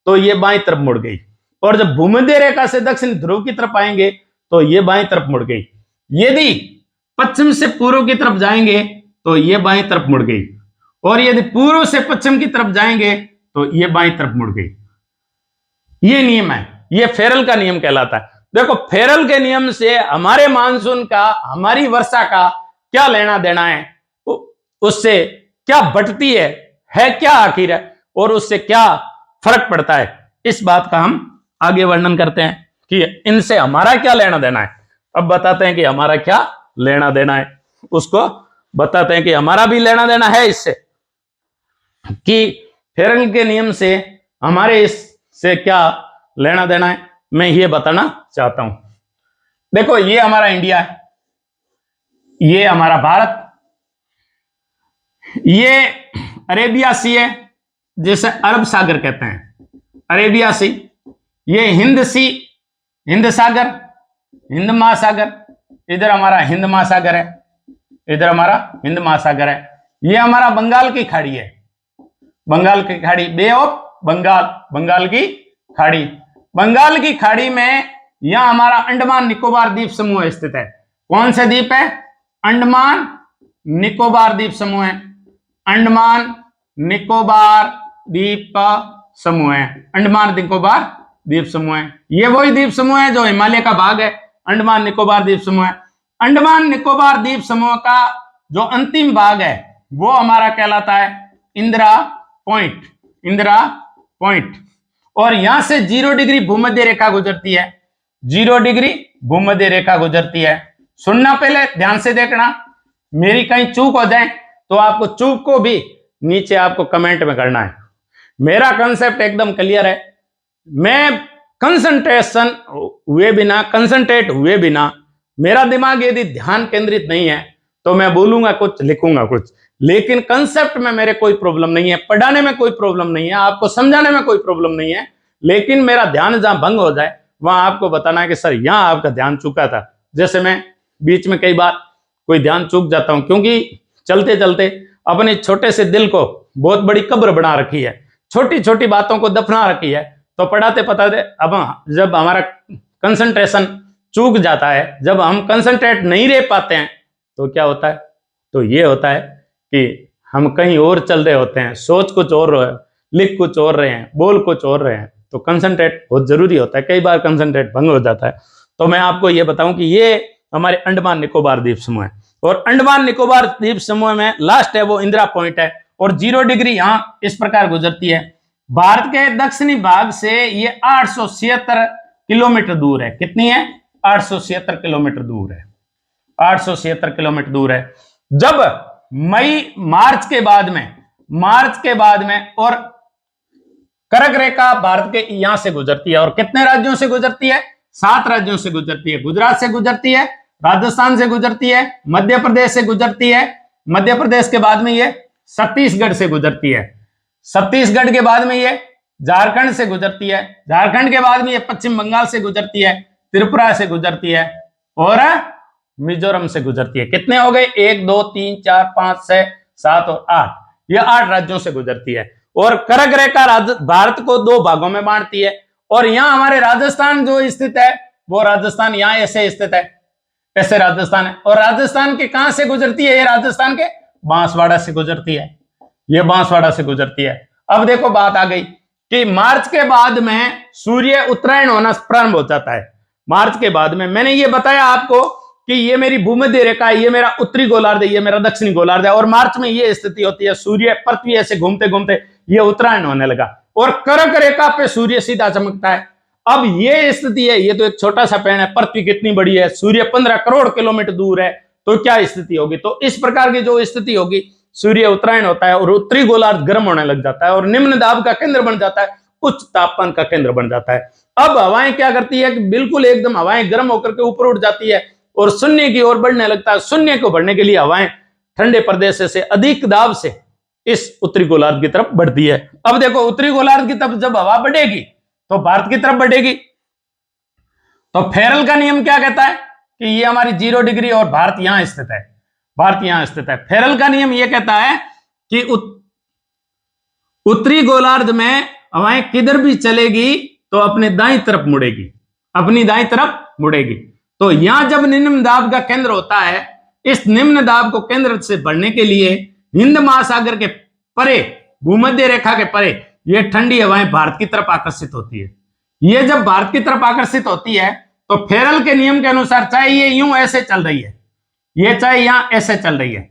तो ये बाएं तरफ मुड़ गई, और जब भूमध्य रेखा से दक्षिण ध्रुव की तरफ आएंगे तो ये बाएं तरफ मुड़ गई। यदि पश्चिम से पूर्व की तरफ जाएंगे तो ये बाएं तरफ मुड़ गई, और यदि पूर्व से पश्चिम की तरफ जाएंगे तो ये बाएं तरफ मुड़ गई। ये नियम है, ये फेरल का नियम कहलाता है। देखो फेरल के नियम से हमारे मानसून का, हमारी वर्षा का क्या लेना देना है, उससे क्या बटती है क्या आखिर है, और उससे क्या फर्क पड़ता है, इस बात का हम आगे वर्णन करते हैं कि इनसे हमारा क्या लेना देना है। अब बताते हैं कि हमारा क्या लेना देना है, उसको बताते हैं कि हमारा भी लेना देना है इससे, कि फेरल के नियम से हमारे इससे क्या लेना देना है, मैं ये बताना चाहता हूं। देखो ये हमारा इंडिया है, ये हमारा भारत, ये अरेबिया सी है जिसे अरब सागर कहते हैं, अरेबिया सी, ये हिंद सी, हिंद सागर, हिंद महासागर, इधर हमारा हिंद महासागर है, इधर हमारा हिंद महासागर है। ये हमारा बंगाल की खाड़ी है, बंगाल की खाड़ी, बे ऑफ बंगाल, बंगाल की खाड़ी। बंगाल की खाड़ी में यहां हमारा अंडमान निकोबार द्वीप समूह स्थित है। कौन से द्वीप है, अंडमान निकोबार द्वीप समूह है, अंडमान निकोबार द्वीप समूह है, अंडमान निकोबार द्वीप समूह है। ये वही द्वीप समूह है जो हिमालय का भाग है, अंडमान निकोबार द्वीप समूह है। अंडमान निकोबार द्वीप समूह का जो अंतिम भाग है वो हमारा कहलाता है इंदिरा पॉइंट, इंदिरा पॉइंट। और यहां से 0 डिग्री भूमध्य रेखा गुजरती है, 0 डिग्री भूमध्य रेखा गुजरती है। सुनना, पहले ध्यान से देखना, मेरी कहीं चूक हो जाए तो आपको चूक को भी नीचे आपको कमेंट में करना है। मेरा कंसेप्ट एकदम क्लियर है, मैं कंसंट्रेट हुए बिना मेरा दिमाग यदि ध्यान केंद्रित नहीं है तो मैं बोलूंगा कुछ, लिखूंगा कुछ, लेकिन कंसेप्ट में मेरे कोई प्रॉब्लम नहीं है, पढ़ाने में कोई प्रॉब्लम नहीं है, आपको समझाने में कोई प्रॉब्लम नहीं है, लेकिन मेरा ध्यान जहां भंग हो जाए वहां आपको बताना है कि सर यहां आपका ध्यान चूका था। जैसे मैं बीच में कई बार कोई ध्यान चूक जाता हूं, क्योंकि चलते चलते अपने छोटे से दिल को बहुत बड़ी कब्र बना रखी है, छोटी छोटी बातों को दफना रखी है। तो पढ़ाते पढ़ाते अब जब हमारा कंसंट्रेशन चूक जाता है, जब हम कंसंट्रेट नहीं रह पाते हैं तो क्या होता है, तो ये होता है कि हम कहीं और चल रहे होते हैं, सोच कुछ और रहे, लिख कुछ और रहे हैं, बोल कुछ और रहे हैं। तो कंसंट्रेट बहुत जरूरी होता है, कई बार कंसंट्रेट भंग हो जाता है। तो मैं आपको ये बताऊं कि ये हमारे अंडमान निकोबार द्वीप समूह है, और अंडमान निकोबार द्वीप समूह में लास्ट है वो इंदिरा पॉइंट है, और 0 डिग्री यहां इस प्रकार गुजरती है। भारत के दक्षिणी भाग से ये 876 किलोमीटर दूर है। कितनी है, 876 किलोमीटर दूर है, 876 किलोमीटर दूर है। जब मार्च के बाद में और कर्क रेखा भारत के यहां से गुजरती है और कितने राज्यों से गुजरती है? 7 राज्यों से गुजरती है। गुजरात से गुजरती है, राजस्थान से गुजरती है, मध्य प्रदेश से गुजरती है, मध्य प्रदेश के बाद में ये छत्तीसगढ़ से गुजरती है, छत्तीसगढ़ के बाद में ये झारखंड से गुजरती है, झारखंड के बाद में ये पश्चिम बंगाल से गुजरती है, त्रिपुरा से गुजरती है और मिजोरम से गुजरती है। कितने हो गए? 1 2 3 4 5 6 7 और 8, ये 8 राज्यों से गुजरती है। और कर्क रेखा भारत को 2 भागों में बांटती है और यहाँ हमारे राजस्थान जो स्थित है वो राजस्थान यहाँ ऐसे स्थित है, ऐसे राजस्थान है। और राजस्थान के कहां से गुजरती है? ये राजस्थान के बांसवाड़ा से गुजरती है, ये बांसवाड़ा से गुजरती है। अब देखो बात आ गई कि मार्च के बाद में सूर्य उत्तरायण होना प्रारंभ हो जाता है। मार्च के बाद में मैंने ये बताया आपको कि ये मेरी भूमध्य रेखा है, ये मेरा उत्तरी गोलार्ध है, ये मेरा दक्षिणी गोलार्ध है और मार्च में ये स्थिति होती है, सूर्य पृथ्वी ऐसे घूमते घूमते ये उत्तरायण होने लगा और कर्क रेखा पे सूर्य सीधा चमकता है। अब ये स्थिति है, ये तो एक छोटा सा पेड़ है, पृथ्वी कितनी बड़ी है, सूर्य 15 करोड़ किलोमीटर दूर है, तो क्या स्थिति होगी? तो इस प्रकार की जो स्थिति होगी, सूर्य उत्तरायण होता है और उत्तरी गोलार्ध गर्म होने लग जाता है और निम्न दाब का केंद्र बन जाता है, उच्च तापमान का केंद्र बन जाता है। अब हवाएं क्या करती है कि बिल्कुल एकदम हवाएं गर्म होकर के ऊपर उठ जाती है और शून्य की ओर बढ़ने लगता है। शून्य को बढ़ने के लिए हवाएं ठंडे प्रदेश से अधिक दाब से इस उत्तरी गोलार्ध की तरफ बढ़ती है। अब देखो उत्तरी गोलार्ध की तरफ जब हवा बढ़ेगी तो भारत की तरफ बढ़ेगी। तो फेरल का नियम क्या कहता है कि ये हमारी 0 डिग्री और भारत यहां स्थित है, भारत यहां स्थित है। फेरल का नियम यह कहता है कि उत्तरी गोलार्ध में हवाएं किधर भी चलेगी तो अपने दाईं तरफ मुड़ेगी, अपनी दाईं तरफ मुड़ेगी। तो यहां जब निम्न दाब का केंद्र होता है, इस निम्न दाब को केंद्र से बढ़ने के लिए हिंद महासागर के परे, भूमध्य रेखा के परे ये ठंडी हवाएं भारत की तरफ आकर्षित होती है। ये जब भारत की तरफ आकर्षित होती है तो फेरल के नियम के अनुसार चाहे ये यूं ऐसे चल रही है, ये चाहे यहां ऐसे चल रही है,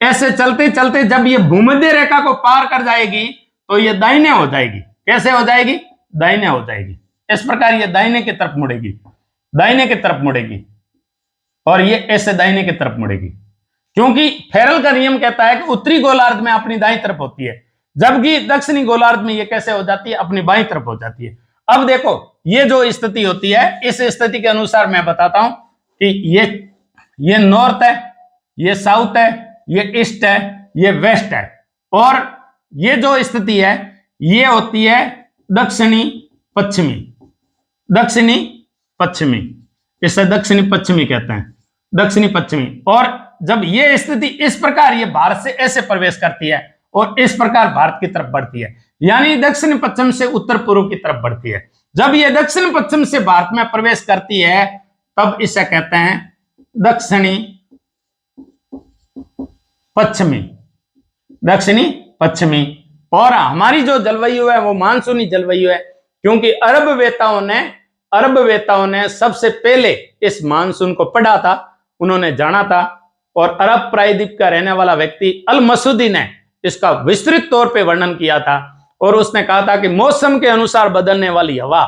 ऐसे चलते चलते जब ये भूमध्य रेखा को पार कर जाएगी तो ये दाहिने हो जाएगी। कैसे हो जाएगी? दाहिने हो जाएगी। इस प्रकार ये दाहिने की तरफ मुड़ेगी, दाहिने की तरफ मुड़ेगी और ये ऐसे दाहिने की तरफ मुड़ेगी, क्योंकि फेरल का नियम कहता है कि उत्तरी गोलार्ध में अपनी दाईं तरफ होती है, जबकि दक्षिणी गोलार्ध में ये कैसे हो जाती है? अपनी बाईं तरफ हो जाती है। अब देखो ये जो स्थिति होती है, इस स्थिति के अनुसार मैं बताता हूं कि ये नॉर्थ है, ये साउथ है, ये ईस्ट है, ये वेस्ट है और ये जो स्थिति है ये होती है दक्षिणी पश्चिमी, दक्षिणी पश्चिमी, इसे दक्षिणी पश्चिमी कहते हैं, दक्षिणी पश्चिमी। और जब ये स्थिति इस प्रकार ये भारत से ऐसे प्रवेश करती है और इस प्रकार भारत की तरफ बढ़ती है, यानी दक्षिण पश्चिम से उत्तर पूर्व की तरफ बढ़ती है। जब ये दक्षिण पश्चिम से भारत में प्रवेश करती है तब इसे कहते हैं दक्षिणी पश्चिमी, दक्षिणी पश्चिमी। और हमारी जो जलवायु है वो मानसूनी जलवायु है, क्योंकि अरब वेताओं ने सबसे पहले इस मानसून को पढ़ा था, उन्होंने जाना था। और अरब प्रायद्वीप का रहने वाला व्यक्ति अल मसूदी ने इसका विस्तृत तौर पे वर्णन किया था और उसने कहा था कि मौसम के अनुसार बदलने वाली हवा,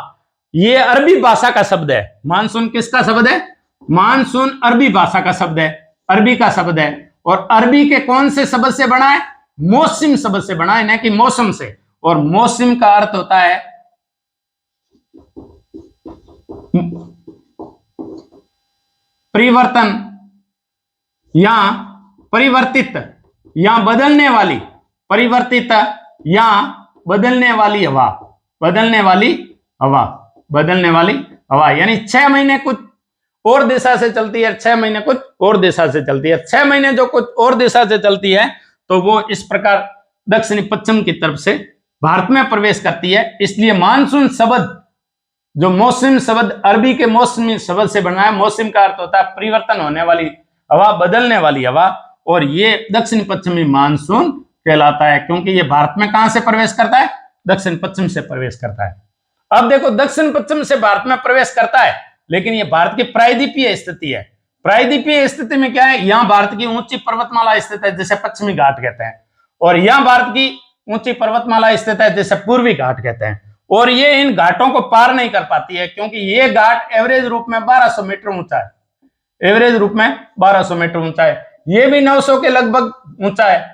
ये अरबी भाषा का शब्द है। मानसून किसका शब्द है? मानसून अरबी भाषा का शब्द है, अरबी का शब्द है। और अरबी के कौन से शब्द से बना है? मौसम शब्द से बना है, ना कि मौसम से। और मौसम का अर्थ होता है परिवर्तन या परिवर्तित या बदलने वाली, परिवर्तित या बदलने वाली हवा, बदलने वाली हवा, बदलने वाली हवा। यानी 6 महीने कुछ और दिशा से चलती है, 6 महीने कुछ और दिशा से चलती है। 6 महीने जो कुछ और दिशा से चलती है तो वो इस प्रकार दक्षिणी पश्चिम की तरफ से भारत में प्रवेश करती है। इसलिए मानसून शब्द, जो मौसम शब्द अरबी के मौसमी शब्द से बना है, मौसम का अर्थ होता है परिवर्तन होने वाली हवा, बदलने वाली हवा। और ये दक्षिण पश्चिमी मानसून कहलाता है, क्योंकि ये भारत में कहां से प्रवेश करता है? दक्षिण पश्चिम से प्रवेश करता है। अब देखो दक्षिण पश्चिम से भारत में प्रवेश करता है, लेकिन ये भारत की प्रायद्वीपीय स्थिति है। प्रायद्वीपीय स्थिति में क्या है? यहाँ भारत की ऊंची पर्वतमाला स्थित है, जिसे पश्चिमी घाट कहते हैं, और यहाँ भारत की ऊंची पर्वतमाला स्थित है, जिसे पूर्वी घाट कहते हैं। और ये इन घाटों को पार नहीं कर पाती है, क्योंकि ये घाट एवरेज रूप में 1200 मीटर ऊंचा है, एवरेज रूप में 1200 मीटर ऊंचा है, ये भी 900 के लगभग ऊंचा है।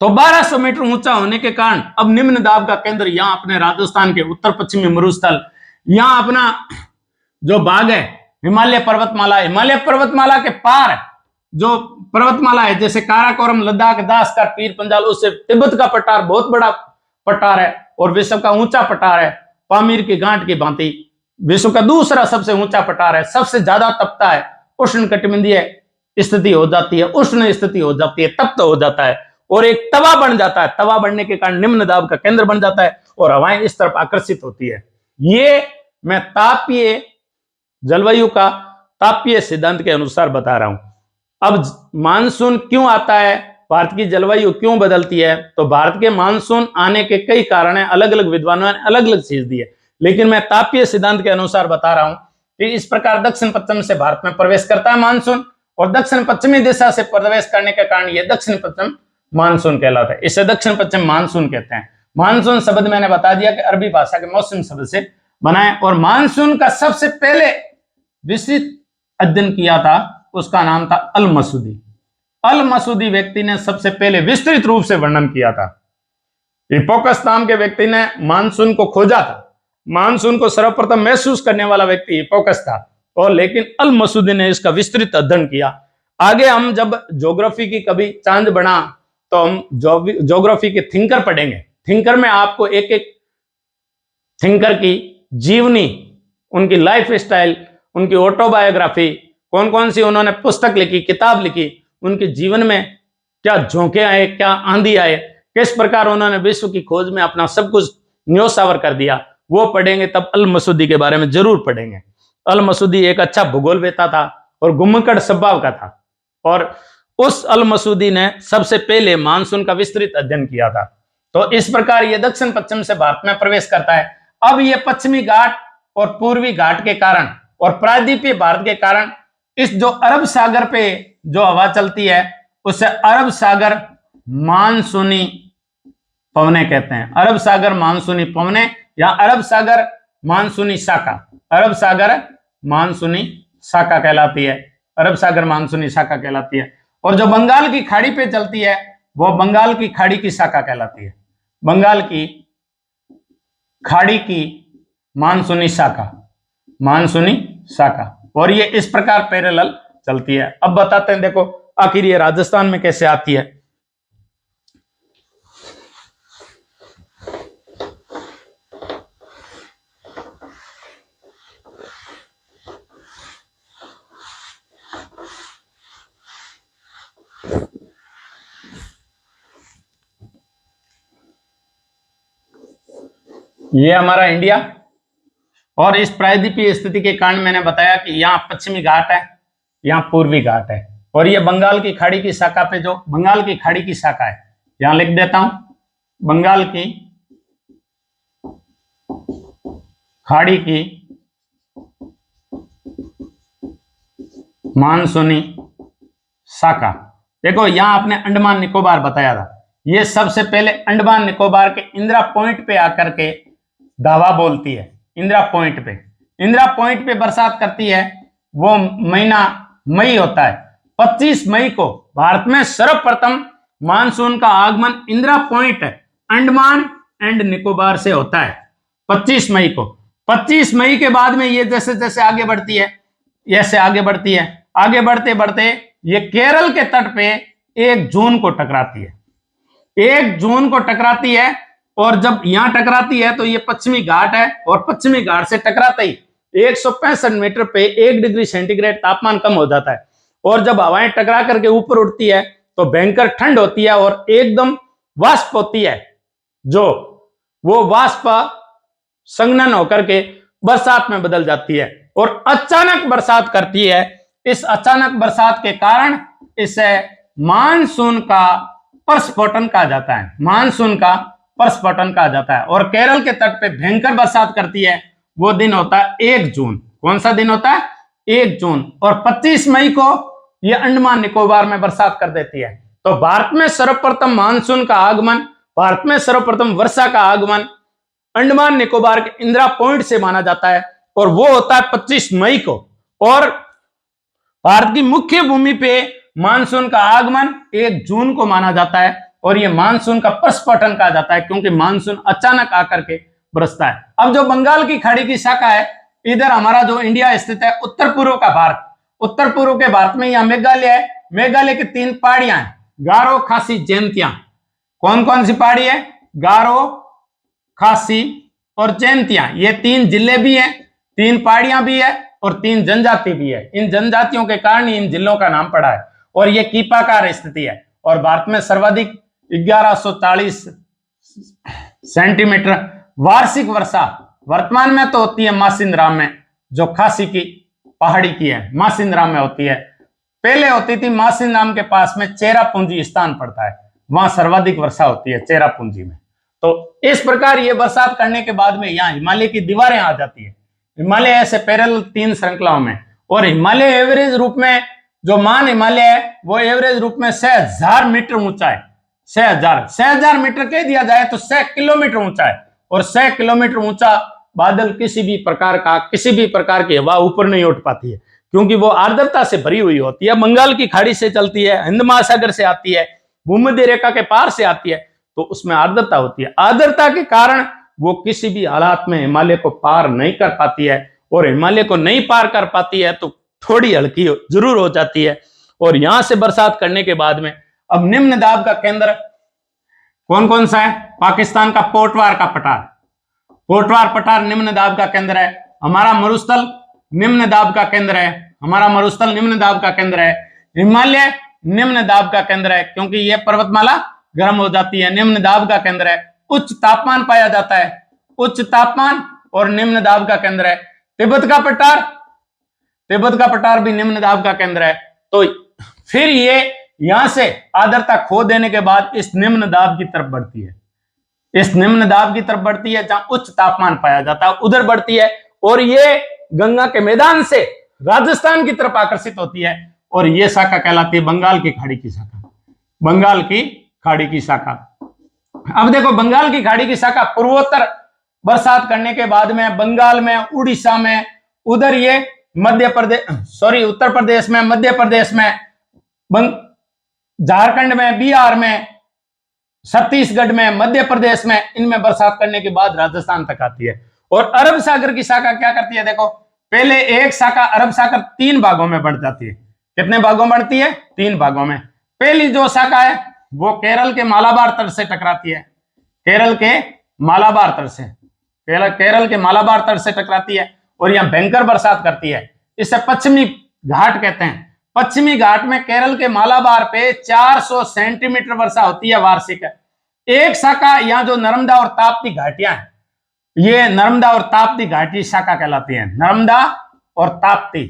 तो 1200 मीटर ऊंचा होने के कारण अब निम्न दाब का केंद्र यहां अपने राजस्थान के उत्तर पश्चिमी मरुस्थल, यहां अपना जो भाग है हिमालय पर्वतमाला, हिमालय पर्वतमाला के पार जो पर्वतमाला है जैसे काराकोरम, लद्दाख, दासकर, पीर पंजाल, उससे तिब्बत का पठार बहुत बड़ा पठार है और विश्व का ऊंचा पठार है। पामीर की गांठ की भांति विश्व का दूसरा सबसे ऊंचा पठार है, सबसे ज्यादा तपता है, उष्ण कटिबंधीय स्थिति हो जाती है, उष्ण स्थिति हो जाती है, तप्त हो जाता है और एक तवा बन जाता है। तवा बनने के कारण निम्न दाब का केंद्र बन जाता है और हवाएं इस तरफ आकर्षित होती है। ये मैं तापीय जलवायु का तापीय सिद्धांत के अनुसार बता रहा हूं। अब मानसून क्यों आता है, भारत की जलवायु क्यों बदलती है, तो भारत के मानसून आने के कई कारण हैं, अलग अलग विद्वानों ने अलग अलग चीज दी है, लेकिन मैं तापीय सिद्धांत के अनुसार बता रहा हूं कि इस प्रकार दक्षिण पश्चिम से भारत में प्रवेश करता है मानसून और दक्षिण पश्चिमी दिशा से प्रवेश करने के कारण यह दक्षिण पश्चिम मानसून कहलाता है। इसे दक्षिण पश्चिम मानसून कहते हैं। मानसून शब्द मैंने बता दिया कि अरबी भाषा के मौसम शब्द से बना है और मानसून का सबसे पहले विस्तृत अध्ययन किया था, उसका नाम था अल मसूदी। अल मसूदी व्यक्ति ने सबसे पहले विस्तृत रूप से वर्णन किया था। हिप्पोकस नाम के व्यक्ति ने मानसून को खोजा था। मानसून को सर्वप्रथम महसूस करने वाला व्यक्ति हिप्पोकस था और लेकिन अल मसूदी ने इसका विस्तृत अध्ययन किया। आगे हम जब ज्योग्राफी की कभी चांद बना तो हम ज्योग्राफी के थिंकर पढ़ेंगे। थिंकर में आपको एक एक थिंकर की जीवनी, उनकी लाइफ स्टाइल, उनकी ऑटोबायोग्राफी, कौन कौन सी उन्होंने पुस्तक लिखी, किताब लिखी, उनके जीवन में क्या झोंके आए, क्या आंधी आए, किस प्रकार उन्होंने विश्व की खोज में अपना सब कुछ न्योछावर कर दिया, वो पढ़ेंगे। तब अल मसूदी के बारे में जरूर पढ़ेंगे। अल मसूदी एक अच्छा भूगोलवेत्ता था और गुम्मकड़ स्वभाव का था और उस अल मसूदी ने सबसे पहले मानसून का विस्तृत अध्ययन किया था। तो इस प्रकार यह दक्षिण पश्चिम से भारत में प्रवेश करता है। अब यह पश्चिमी घाट और पूर्वी घाट के कारण और प्रायद्वीपीय भारत के कारण इस जो अरब सागर पे जो हवा चलती है उसे अरब सागर मानसूनी पवने कहते हैं। अरब सागर मानसूनी पवने या अरब सागर मानसूनी शाखा, अरब सागर मानसूनी शाखा कहलाती है। अरब सागर मानसूनी शाखा कहलाती है। और जो बंगाल की खाड़ी पे चलती है वो बंगाल की खाड़ी की शाखा कहलाती है। बंगाल की खाड़ी की मानसूनी शाखा, मानसूनी शाखा, और ये इस प्रकार पैरेलल चलती है। अब बताते हैं, देखो आखिर ये राजस्थान में कैसे आती है। ये हमारा इंडिया और इस प्रायद्वीपीय स्थिति के कारण मैंने बताया कि यहाँ पश्चिमी घाट है, यहाँ पूर्वी घाट है और ये बंगाल की खाड़ी की शाखा पे जो बंगाल की खाड़ी की शाखा है, यहां लिख देता हूं, बंगाल की खाड़ी की मानसूनी शाखा। देखो यहां आपने अंडमान निकोबार बताया था, ये सबसे पहले अंडमान निकोबार के इंदिरा पॉइंट पे आकर के दावा बोलती है। इंदिरा पॉइंट पे बरसात करती है। वो महीना मई होता है। 25 मई को भारत में सर्वप्रथम मानसून का आगमन इंदिरा पॉइंट अंडमान एंड निकोबार से होता है 25 मई को। 25 मई के बाद में ये जैसे जैसे आगे बढ़ती है, ऐसे आगे बढ़ती है, आगे बढ़ते बढ़ते ये केरल के तट पे 1 जून को टकराती है। 1 जून को टकराती है और जब यहां टकराती है तो ये पश्चिमी घाट है और पश्चिमी घाट से टकराते ही 165 मीटर पे 1 डिग्री सेंटीग्रेड तापमान कम हो जाता है और जब हवाएं टकरा करके ऊपर उठती है तो भयंकर ठंड होती है और एकदम वाष्प होती है, जो वो वाष्प संघनन होकर के बरसात में बदल जाती है और अचानक बरसात करती है। इस अचानक बरसात के कारण इसे मानसून का प्रस्फोटन कहा जाता है। मानसून का प्रस्फोटन कहा जाता है और केरल के तट पे भयंकर बरसात करती है। वो दिन होता है 1 जून। कौन सा दिन होता है? 1 जून। और 25 मई को ये अंडमान निकोबार में बरसात कर देती है। तो भारत में सर्वप्रथम मानसून का आगमन, भारत में सर्वप्रथम वर्षा का आगमन अंडमान निकोबार के इंदिरा पॉइंट से माना जाता है और वो होता है 25 मई को। और भारत की मुख्य भूमि पे मानसून का आगमन 1 जून को माना जाता है और ये मानसून का प्रस्फोटन कहा जाता है, क्योंकि मानसून अचानक आकर के बरसता है। अब जो बंगाल की खाड़ी की शाखा है, इधर हमारा जो इंडिया स्थित है, उत्तर पूर्व का भारत, उत्तर पूर्व के भारत में यहाँ मेघालय है। मेघालय की 3 पहाड़ियां हैं, गारो, खासी, जयंतिया। कौन कौन सी पहाड़ी है? गारो, खासी और जयंतिया। ये 3 जिले भी हैं, 3 पहाड़ियां भी है और 3 जनजाति भी है। इन जनजातियों के कारण इन जिलों का नाम पड़ा है और ये कीपाकार स्थिति है। और भारत में सर्वाधिक 1140 सेंटीमीटर वार्षिक वर्षा वर्तमान में तो होती है मासिंद्राम में, जो खासी की पहाड़ी की है, मासिंद्राम में होती है। पहले होती थी मासिंद्राम के पास में चेरापूंजी स्थान पड़ता है, वहां सर्वाधिक वर्षा होती है चेरापूंजी में। तो इस प्रकार ये बरसात करने के बाद में यहाँ हिमालय की दीवारें आ जाती है, हिमालय ऐसे पैरेलल 3 श्रृंखलाओं में। और हिमालय एवरेज रूप में, जो मान हिमालय है वो एवरेज रूप में 6000 मीटर ऊंचा है। 6000 मीटर कह दिया जाए तो 100 किलोमीटर ऊंचा है। और 100 किलोमीटर ऊंचा बादल किसी भी प्रकार की हवा ऊपर नहीं उठ पाती है, क्योंकि वो आर्द्रता से भरी हुई होती है। बंगाल की खाड़ी से चलती है, हिंद महासागर से आती है, भूमध्य रेखा के पार से आती है, तो उसमें आर्द्रता होती है। आर्द्रता के कारण वो किसी भी हालात में हिमालय को पार नहीं कर पाती है। और हिमालय को नहीं पार कर पाती है तो थोड़ी हल्की जरूर हो जाती है। और यहां से बरसात करने के बाद में अब निम्न दाब का केंद्र कौन कौन सा है? पाकिस्तान का पोटवार का पठार, पोटवार पठार निम्न दाब का केंद्र है। हमारा मरुस्थल निम्न दाब का केंद्र है, हमारा मरुस्थल निम्न दाब का केंद्र है। हिमालय निम्न दाब का केंद्र है, क्योंकि यह पर्वतमाला गर्म हो जाती है, निम्न दाब का केंद्र है। उच्च तापमान पाया जाता है, उच्च तापमान और निम्न दाब का केंद्र है। तिब्बत का पठार भी निम्न दाब का केंद्र है। तो फिर ये यहां से आर्द्रता खो देने के बाद इस निम्न दाब की तरफ बढ़ती है, इस निम्न दाब की तरफ बढ़ती है, जहां उच्च तापमान पाया जाता है उधर बढ़ती है। और ये गंगा के मैदान से राजस्थान की तरफ आकर्षित होती है। और ये शाखा कहलाती है बंगाल की खाड़ी की शाखा, बंगाल की खाड़ी की शाखा। अब देखो, बंगाल की खाड़ी की शाखा पूर्वोत्तर बरसात करने के बाद में बंगाल में, उड़ीसा में, उधर ये उत्तर प्रदेश में, मध्य प्रदेश में, झारखंड में, बिहार में, छत्तीसगढ़ में, मध्य प्रदेश में, इनमें बरसात करने के बाद राजस्थान तक आती है। और अरब सागर की शाखा क्या करती है? देखो, पहले एक शाखा अरब सागर 3 भागों में बढ़ जाती है। कितने भागों में बढ़ती है? 3 भागों में। पहली जो शाखा है वो केरल के मालाबार तट से टकराती है, केरल के मालाबार तट से, केरल के मालाबार तट से टकराती है और यहां भयंकर बरसात करती है। इसे पश्चिमी घाट कहते हैं। पश्चिमी घाट में केरल के मालाबार पे 400 सेंटीमीटर वर्षा होती है वार्षिक। एक शाखा यहाँ जो नर्मदा और ताप्ती घाटियां हैं, ये नर्मदा और ताप्ती घाटी शाखा कहलाती है। नर्मदा और ताप्ती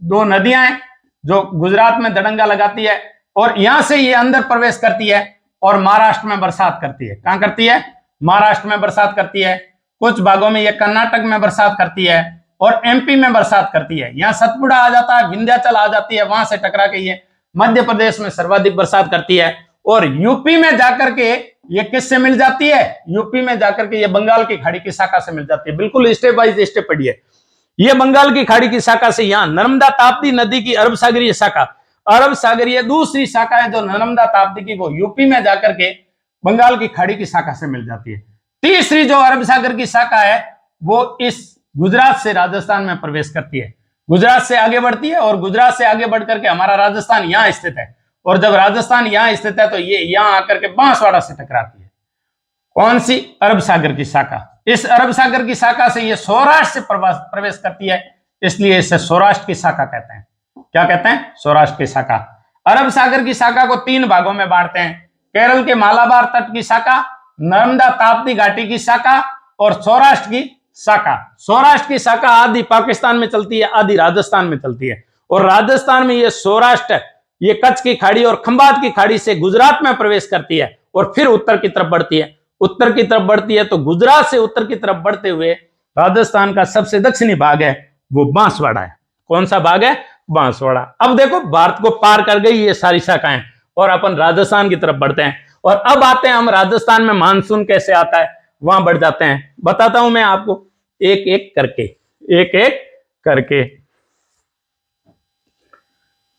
2 नदियां हैं जो गुजरात में दड़ंगा लगाती है और यहां से ये अंदर प्रवेश करती है और महाराष्ट्र में बरसात करती है। कहां करती है? महाराष्ट्र में बरसात करती है। कुछ भागों में ये कर्नाटक में बरसात करती है और एमपी में बरसात करती है। यहाँ सतपुड़ा आ जाता है, विंध्याचल आ जाती है, वहां से टकरा के ये मध्य प्रदेश में सर्वाधिक बरसात करती है। और यूपी में जाकर के ये किससे मिल जाती है? यूपी में जाकर के ये बंगाल की खाड़ी की शाखा से मिल जाती है। बिल्कुल स्टेप बाय स्टेप पढ़िए। ये बंगाल की खाड़ी की शाखा से यहाँ नर्मदा ताप्ती नदी की अरब सागरीय शाखा, अरब सागरीय दूसरी शाखा है जो नर्मदा ताप्ती की, वो यूपी में जाकर के बंगाल की खाड़ी की शाखा से मिल जाती है। तीसरी जो अरब सागर की शाखा है वो इस गुजरात से राजस्थान में प्रवेश करती है, गुजरात से आगे बढ़ती है और गुजरात से आगे बढ़ करके हमारा राजस्थान यहाँ स्थित है। और जब राजस्थान यहाँ स्थित है तो ये यहाँ आकर के बांसवाड़ा से टकराती है। कौन सी? अरब सागर की शाखा। इस अरब सागर की शाखा से ये सौराष्ट्र से प्रवेश करती है, इसलिए इसे सौराष्ट्र की शाखा कहते हैं। क्या कहते हैं? सौराष्ट्र की शाखा। अरब सागर की शाखा को 3 भागों में बांटते हैं, केरल के मालाबार तट की शाखा, नर्मदा ताप्ती घाटी की शाखा और सौराष्ट्र की शाखा। सौराष्ट्र की शाखा आधी पाकिस्तान में चलती है, आधी राजस्थान में चलती है। और राजस्थान में ये सौराष्ट्र, ये कच्छ की खाड़ी और खंबात की खाड़ी से गुजरात में प्रवेश करती है और फिर उत्तर की तरफ बढ़ती है। उत्तर की तरफ बढ़ती है तो गुजरात से उत्तर की तरफ बढ़ते हुए राजस्थान का सबसे दक्षिणी भाग है वो बांसवाड़ा है। कौन सा भाग है? बांसवाड़ा। अब देखो, भारत को पार कर गई ये सारी शाखाएं और अपन राजस्थान की तरफ बढ़ते हैं। और अब आते हैं हम राजस्थान में मानसून कैसे आता है, वहां बढ़ जाते हैं। बताता हूं मैं आपको एक एक करके।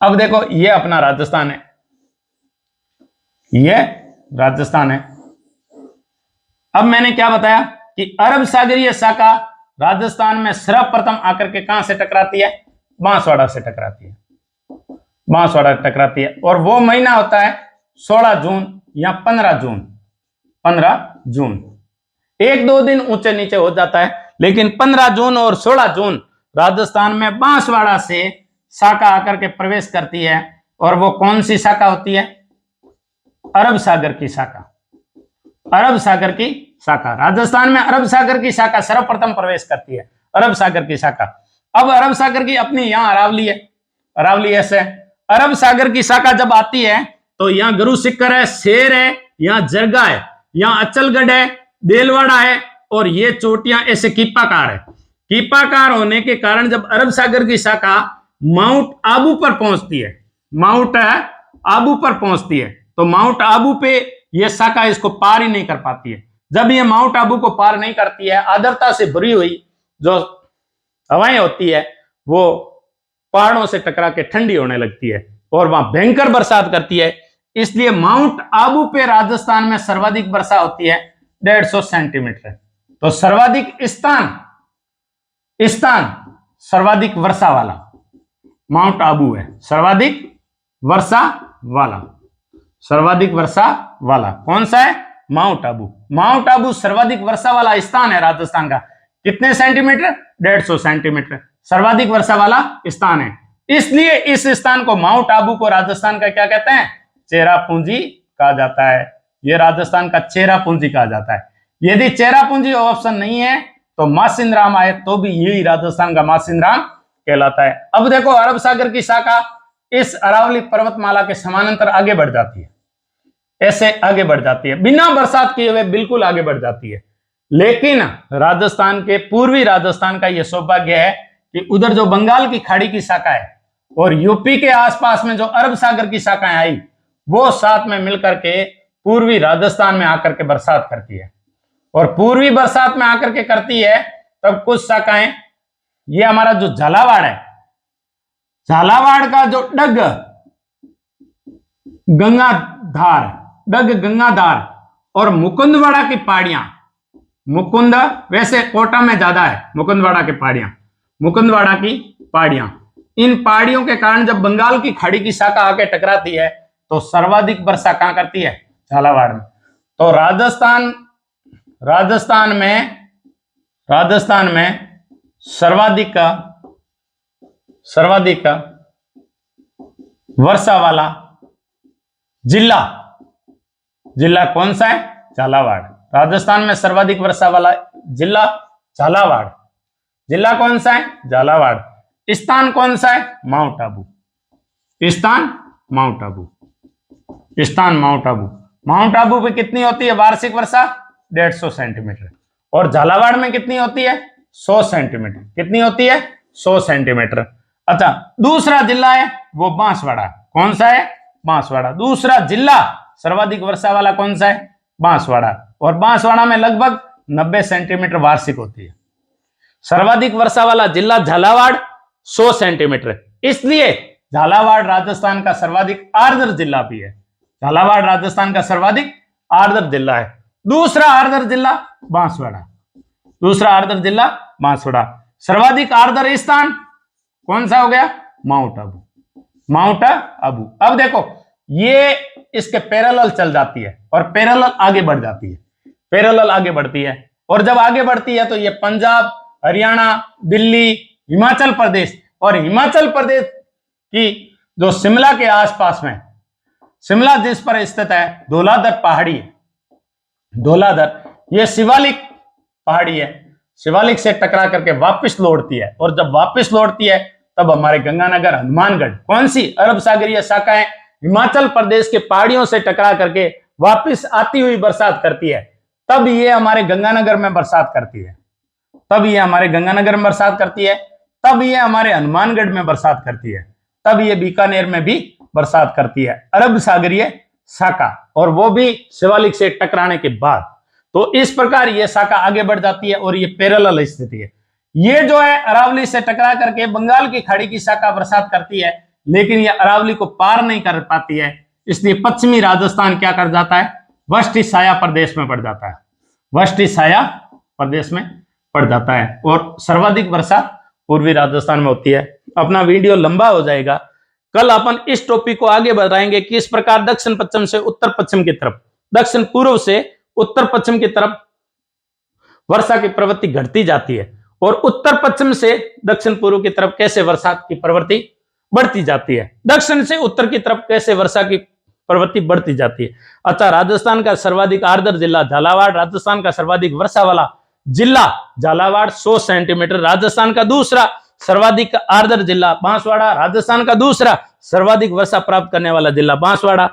अब देखो, ये अपना राजस्थान है, ये राजस्थान है। अब मैंने क्या बताया कि अरब सागरीय शाखा राजस्थान में सर्वप्रथम आकर के कहां से टकराती है? बांसवाड़ा से टकराती है, बांसवाड़ा टकराती है। और वो महीना होता है 16 जून या 15 जून। 15 जून, एक दो दिन ऊंचे नीचे हो जाता है, लेकिन 15 जून और 16 जून राजस्थान में बांसवाड़ा से शाखा आकर के प्रवेश करती है। और वो कौन सी शाखा होती है? अरब सागर की शाखा। अरब सागर की शाखा राजस्थान में, अरब सागर की शाखा सर्वप्रथम प्रवेश करती है, अरब सागर की शाखा। अब अरब सागर की अपनी यहां अरावली है, अरावली ऐसे अरब सागर की शाखा जब आती है तो यहाँ गुरु सिक्कर है, शेर है, यहाँ जरगा है, यहाँ अचलगढ़ है, देलवाड़ा है, और ये चोटियां ऐसे कीपाकार है। कीपाकार होने के कारण जब अरब सागर की शाखा माउंट आबू पर पहुंचती है, माउंट आबू पर पहुंचती है, तो माउंट आबू पे यह शाखा इसको पार ही नहीं कर पाती है। जब ये माउंट आबू को पार नहीं करती है, आर्द्रता से भरी हुई जो हवाएं होती है वो पहाड़ों से टकरा के ठंडी होने लगती है और वहां भयंकर बरसात करती है। इसलिए माउंट आबू पे राजस्थान में सर्वाधिक वर्षा होती है 150 सेंटीमीटर। तो सर्वाधिक स्थान सर्वाधिक वर्षा वाला माउंट आबू है, सर्वाधिक वर्षा वाला, सर्वाधिक वर्षा वाला कौन सा है? माउंट आबू। माउंट आबू सर्वाधिक वर्षा वाला स्थान है राजस्थान का। कितने सेंटीमीटर? 150 सेंटीमीटर सर्वाधिक वर्षा वाला स्थान है। इसलिए इस स्थान को, माउंट आबू को, राजस्थान का क्या कहते हैं? चेरापूंजी कहा जाता है। यह राजस्थान का चेरापूंजी कहा जाता है। यदि चेरापूंजी ऑप्शन नहीं है तो मासिंद्राम आए तो भी यही राजस्थान का मासिंद्राम कहलाता है। अब देखो, अरब सागर की शाखा इस अरावली पर्वतमाला के समानांतर आगे बढ़ जाती है, ऐसे आगे बढ़ जाती है, बिना बरसात किए हुए बिल्कुल आगे बढ़ जाती है। लेकिन राजस्थान के, पूर्वी राजस्थान का यह सौभाग्य है कि उधर जो बंगाल की खाड़ी की शाखा है और यूपी के आसपास में जो अरब सागर की शाखाएं आई, वो साथ में मिलकर के पूर्वी राजस्थान में आकर के बरसात करती है। और पूर्वी बरसात में आकर के करती है तब कुछ शाखाएं, ये हमारा जो झालावाड़ है, झालावाड़ का जो डग गंगाधार और मुकुंदवाड़ा की पहाड़ियां, मुकुंद वैसे कोटा में ज्यादा है, मुकुंदवाड़ा की पहाड़ियां, इन पहाड़ियों के कारण जब बंगाल की खाड़ी की शाखा आके टकराती है तो सर्वाधिक वर्षा कहां करती है? झालावाड़ में। तो राजस्थान में सर्वाधिक वर्षा वाला जिला कौन सा है? झालावाड़। राजस्थान में सर्वाधिक वर्षा वाला जिला झालावाड़। जिला कौन सा है? झालावाड़। स्थान कौन सा है? माउंट आबू। स्थान माउंट आबू। माउंट आबू पे कितनी होती है वार्षिक वर्षा? 150 सेंटीमीटर। और झालावाड़ में कितनी होती है? 100 सेंटीमीटर। कितनी होती है? 100 सेंटीमीटर। अच्छा, दूसरा जिला है वो बांसवाड़ा। कौन सा है? बांसवाड़ा। दूसरा जिला सर्वाधिक वर्षा वाला कौन सा है? बांसवाड़ा। और बांसवाड़ा में लगभग 90 सेंटीमीटर वार्षिक होती है। सर्वाधिक वर्षा वाला जिला झालावाड़ 100 सेंटीमीटर। इसलिए झालावाड़ राजस्थान का सर्वाधिक आर्द्र जिला भी है। झालावाड़ राजस्थान का सर्वाधिक आर्द्र जिला है। दूसरा आर्द्र जिला बांसवाड़ा। सर्वाधिक आर्द्र स्थान कौन सा हो गया? माउंट आबू। अब देखो, ये इसके पैरेलल चल जाती है और पैरेलल आगे बढ़ जाती है, पैरेलल आगे बढ़ती है। और जब आगे बढ़ती है तो ये पंजाब, हरियाणा, दिल्ली, हिमाचल प्रदेश, और हिमाचल प्रदेश की जो शिमला के आसपास में, शिमला जिस पर स्थित है, धौलाधर पहाड़ी है। धौलाधर ये शिवालिक पहाड़ी है, शिवालिक से टकरा करके वापस लौटती है। और जब वापस लौटती है तब हमारे गंगानगर, हनुमानगढ़, कौन सी? अरब सागरीय शाखाएं हिमाचल प्रदेश के पहाड़ियों से टकरा करके वापस आती हुई बरसात करती है। तब ये हमारे गंगानगर में बरसात करती है, तब ये हमारे हनुमानगढ़ में बरसात करती है, तब ये बीकानेर में भी बरसात करती है। अरब सागरीय शाखा, और वो भी शिवालिक से टकराने के बाद। तो इस प्रकार ये शाखा आगे बढ़ जाती है और ये पैरेलल स्थिति है। ये जो है अरावली से टकरा करके बंगाल की खाड़ी की शाखा बरसात करती है, लेकिन ये अरावली को पार नहीं कर पाती है। इसलिए पश्चिमी राजस्थान क्या कर जाता है? वष्टिशाया प्रदेश में पड़ जाता है, वष्टिशाया प्रदेश में पड़ जाता है। और सर्वाधिक वर्षा पूर्वी राजस्थान में होती है। अपना वीडियो लंबा हो जाएगा, कल अपन इस टॉपिक को आगे बढ़ाएंगे कि इस प्रकार दक्षिण पश्चिम से उत्तर पश्चिम की तरफ, दक्षिण पूर्व से उत्तर पश्चिम की तरफ वर्षा की प्रवृत्ति घटती जाती है और उत्तर पश्चिम से दक्षिण पूर्व की तरफ कैसे वर्षा की प्रवृत्ति बढ़ती जाती है, दक्षिण से उत्तर की तरफ कैसे वर्षा की प्रवृत्ति बढ़ती जाती है। अच्छा, राजस्थान का सर्वाधिक आर्द्र जिला झालावाड़, राजस्थान का सर्वाधिक वर्षा वाला जिला झालावाड़ 100 सेंटीमीटर, राजस्थान का दूसरा सर्वाधिक आर्द्र जिला बांसवाड़ा, राजस्थान का दूसरा सर्वाधिक वर्षा प्राप्त करने वाला जिला बांसवाड़ा,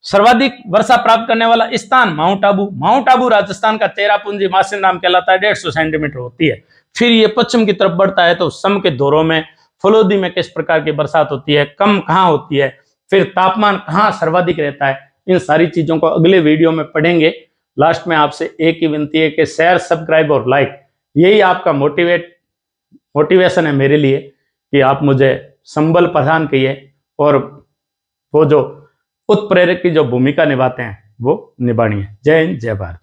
सर्वाधिक वर्षा प्राप्त करने वाला स्थान माउंट आबू, माउंट आबू राजस्थान का चेरापूंजी मासिन नाम कहलाता है, 150 सेंटीमीटर होती है। फिर ये पश्चिम की तरफ बढ़ता है तो सम के दौरों में फलोदी में किस प्रकार की बरसात होती है, कम कहाँ होती है, फिर तापमान कहाँ सर्वाधिक रहता है, इन सारी चीजों को अगले वीडियो में पढ़ेंगे। लास्ट में आपसे एक ही विनती है कि शेयर, सब्सक्राइब और लाइक, यही आपका मोटिवेशन है मेरे लिए कि आप मुझे संबल प्रदान किए और वो जो उत्प्रेरक की जो भूमिका निभाते हैं वो निभानी है। जय हिंद, जय भारत।